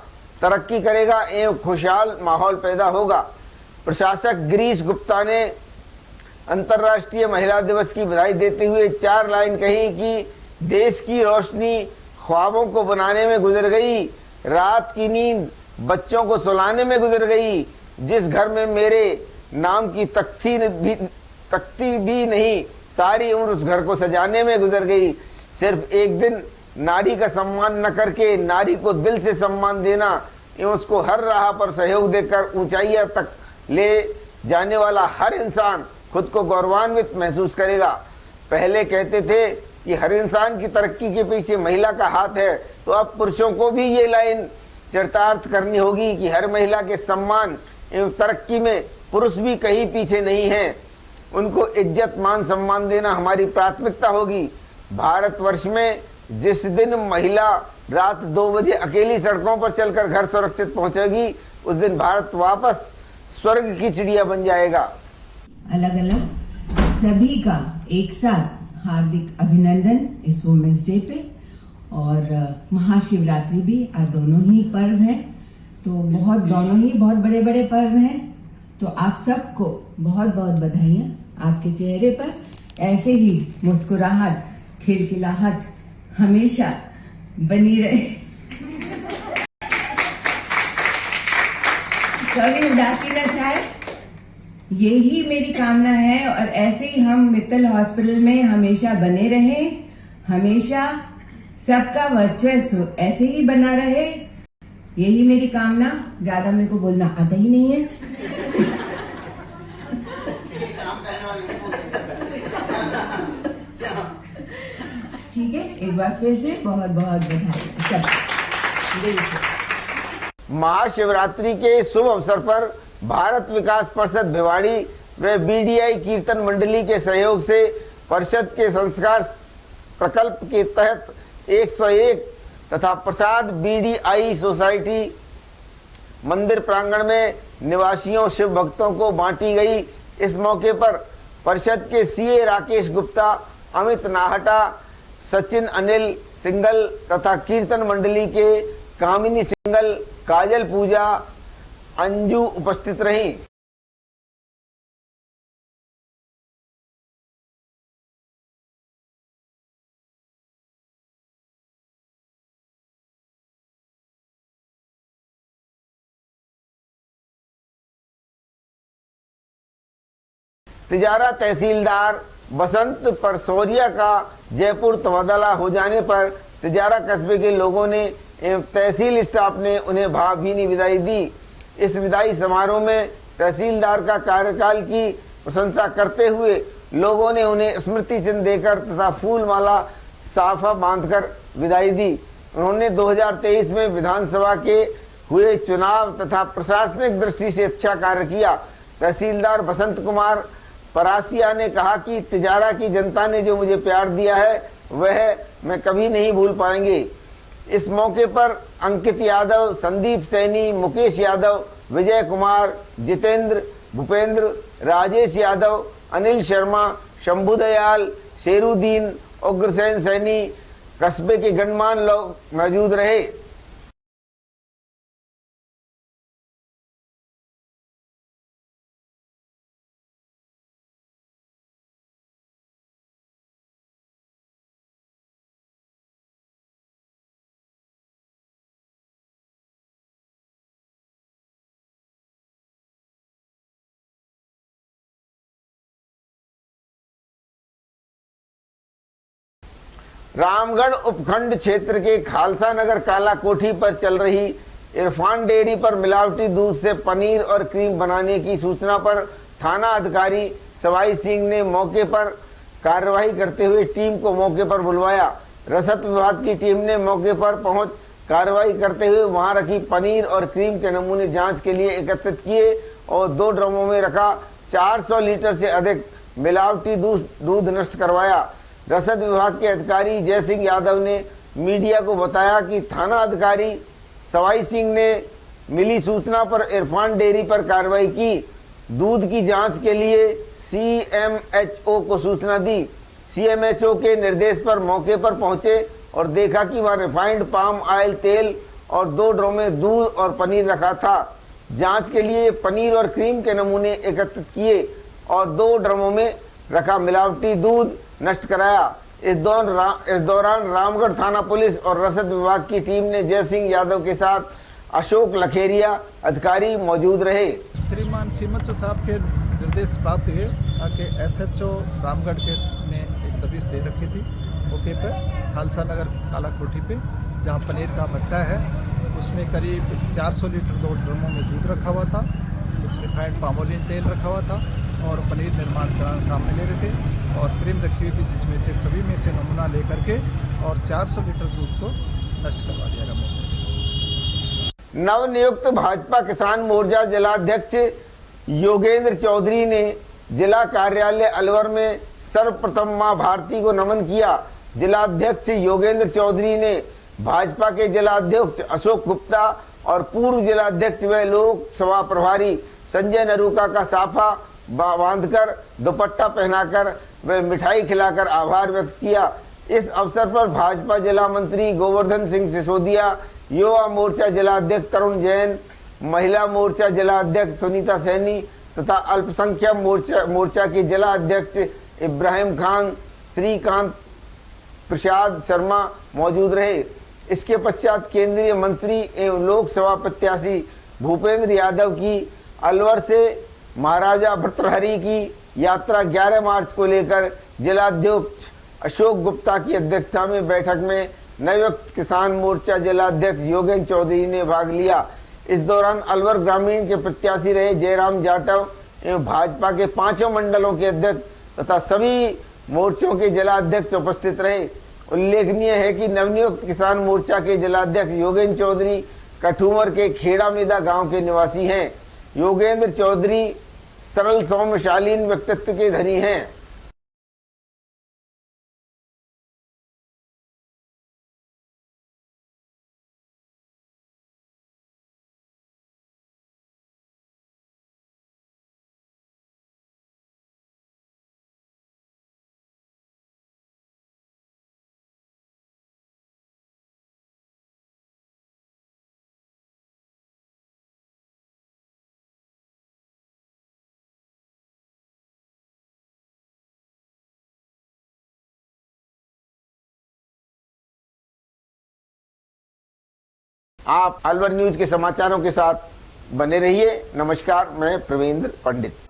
तरक्की करेगा एवं खुशहाल माहौल पैदा होगा। प्रशासक गिरीश गुप्ता ने अंतर्राष्ट्रीय महिला दिवस की बधाई देते हुए 4 लाइन कही कि देश की रोशनी ख्वाबों को बनाने में गुजर गई, रात की नींद बच्चों को सुलाने में गुजर गई। जिस घर में मेरे नाम की तख्ती भी नहीं, सारी उम्र उस घर को सजाने में गुजर गई। सिर्फ एक दिन नारी का सम्मान न करके नारी को दिल से सम्मान देना एवं उसको हर राह पर सहयोग देकर ऊंचाइयों तक ले जाने वाला हर इंसान खुद को गौरवान्वित महसूस करेगा। पहले कहते थे कि हर इंसान की तरक्की के पीछे महिला का हाथ है, तो अब पुरुषों को भी ये लाइन चरितार्थ करनी होगी कि हर महिला के सम्मान एवं तरक्की में पुरुष भी कहीं पीछे नहीं है। उनको इज्जत मान सम्मान देना हमारी प्राथमिकता होगी। भारतवर्ष में जिस दिन महिला रात 2 बजे अकेली सड़कों पर चलकर घर सुरक्षित पहुंचेगी, उस दिन भारत वापस स्वर्ग की चिड़िया बन जाएगा। अलग अलग सभी का एक साथ हार्दिक अभिनंदन इस वुमेन्स डे पे, और महाशिवरात्रि भी। आज दोनों ही पर्व हैं, तो दोनों ही बहुत बड़े बड़े पर्व हैं, तो आप सबको बहुत बहुत बधाइयाँ। आपके चेहरे पर ऐसे ही मुस्कुराहट, खिलखिलाहट हमेशा बनी रहे। कभी उदासी न छाए, यही मेरी कामना है। और ऐसे ही हम मित्तल हॉस्पिटल में हमेशा बने रहें, हमेशा सबका वर्चस्व ऐसे ही बना रहे, यही मेरी कामना। ज्यादा मेरे को बोलना आता ही नहीं है। ठीक है, एक बार फिर से बहुत बहुत बधाई। महाशिवरात्रि के शुभ अवसर पर भारत विकास परिषद भिवाड़ी व बीडीआई कीर्तन मंडली के सहयोग से परिषद के संस्कार प्रकल्प के तहत 101 तथा प्रसाद बीडीआई सोसाइटी मंदिर प्रांगण में निवासियों शिव भक्तों को बांटी गई। इस मौके पर परिषद के सीए राकेश गुप्ता, अमित नाहटा, सचिन अनिल सिंगल तथा कीर्तन मंडली के कामिनी सिंगल, काजल पूजा, अंजू उपस्थित रहीं। तिजारा तहसीलदार बसंत परसौरिया का जयपुर तबादला हो जाने पर तिजारा कस्बे के लोगों ने एवं तहसील स्टाफ ने उन्हें भावभीनी विदाई दी। इस विदाई समारोह में तहसीलदार का कार्यकाल की प्रशंसा करते हुए लोगों ने उन्हें स्मृति चिन्ह देकर तथा फूल माला साफा बांधकर विदाई दी। उन्होंने 2023 में विधानसभा के हुए चुनाव तथा प्रशासनिक दृष्टि से अच्छा कार्य किया। तहसीलदार बसंत कुमार परासिया ने कहा कि तिजारा की जनता ने जो मुझे प्यार दिया है वह मैं कभी नहीं भूल पाएंगे। इस मौके पर अंकित यादव, संदीप सैनी, मुकेश यादव, विजय कुमार, जितेंद्र, भूपेंद्र, राजेश यादव, अनिल शर्मा, शंभू दयाल, शेरुद्दीन, उग्रसेन सैनी, कस्बे के गणमान्य लोग मौजूद रहे। रामगढ़ उपखंड क्षेत्र के खालसा नगर काला कोठी पर चल रही इरफान डेयरी पर मिलावटी दूध से पनीर और क्रीम बनाने की सूचना पर थाना अधिकारी सवाई सिंह ने मौके पर कार्रवाई करते हुए टीम को मौके पर बुलवाया। रसद विभाग की टीम ने मौके पर पहुंच कार्रवाई करते हुए वहां रखी पनीर और क्रीम के नमूने जांच के लिए एकत्रित किए और 2 ड्रमों में रखा 400 लीटर से अधिक मिलावटी दूध नष्ट करवाया। रसद विभाग के अधिकारी जय सिंह यादव ने मीडिया को बताया कि थाना अधिकारी सवाई सिंह ने मिली सूचना पर इरफान डेयरी पर कार्रवाई की। दूध की जांच के लिए सीएमएचओ को सूचना दी। सीएमएचओ के निर्देश पर मौके पर पहुंचे और देखा कि वहां रिफाइंड पाम ऑयल तेल और 2 ड्रम में दूध और पनीर रखा था। जांच के लिए पनीर और क्रीम के नमूने एकत्रित किए और 2 ड्रमों में रखा मिलावटी दूध नष्ट कराया। इस दौरान रामगढ़ थाना पुलिस और रसद विभाग की टीम ने जय सिंह यादव के साथ अशोक लखेरिया अधिकारी मौजूद रहे। श्रीमान सीएमएचओ साहब के निर्देश प्राप्त हुए कि एसएचओ रामगढ़ के ने एक दबिश दे रखी थी मौके पर खालसा नगर काला कोठी पे, जहां पनीर का भट्टा है। उसमें करीब 400 लीटर 2 ड्रमों में दूध रखा हुआ था, कुछ रिफाइंड पामोलिन तेल रखा हुआ था और पनीर निर्माण का काम में ले रहे थे और क्रीम रखी हुई थी, जिसमें से सभी में से नमूना लेकर के और 400 लीटर दूध को नष्ट करवा दिया गया मौके पर। नवनियुक्त भाजपा किसान मोर्चा जिलाध्यक्ष योगेंद्र चौधरी ने जिला कार्यालय अलवर में सर्वप्रथम मां भारती को नमन किया। जिलाध्यक्ष योगेंद्र चौधरी ने भाजपा के जिलाध्यक्ष अशोक गुप्ता और पूर्व जिलाध्यक्ष व लोकसभा प्रभारी संजय नरूका का साफा बांधकर, दुपट्टा पहनाकर व मिठाई खिलाकर आभार व्यक्त किया। इस अवसर पर भाजपा जिला मंत्री गोवर्धन सिंह सिसोदिया, युवा मोर्चा जिलाध्यक्ष तरुण जैन, महिला मोर्चा जिलाध्यक्ष सुनीता सैनी तथा अल्पसंख्यक मोर्चा के जिला अध्यक्ष इब्राहिम खान, श्रीकांत प्रसाद शर्मा मौजूद रहे। इसके पश्चात केंद्रीय मंत्री एवं लोकसभा प्रत्याशी भूपेंद्र यादव की अलवर से महाराजा भर्तृहरि की यात्रा 11 मार्च को लेकर जिलाध्यक्ष अशोक गुप्ता की अध्यक्षता में बैठक में नवनियुक्त किसान मोर्चा जिलाध्यक्ष योगेंद्र चौधरी ने भाग लिया। इस दौरान अलवर ग्रामीण के प्रत्याशी रहे जयराम जाटव एवं भाजपा के 5 मंडलों के अध्यक्ष तथा सभी मोर्चों के जिलाध्यक्ष उपस्थित रहे। उल्लेखनीय है कि नवनियुक्त किसान मोर्चा के जिलाध्यक्ष योगेंद्र चौधरी कठूमर के खेड़ा मेदा गांव के निवासी हैं। योगेंद्र चौधरी सरल सौम्य शालीन व्यक्तित्व के धनी हैं। आप अलवर न्यूज के समाचारों के साथ बने रहिए। नमस्कार, मैं प्रवीण पंडित।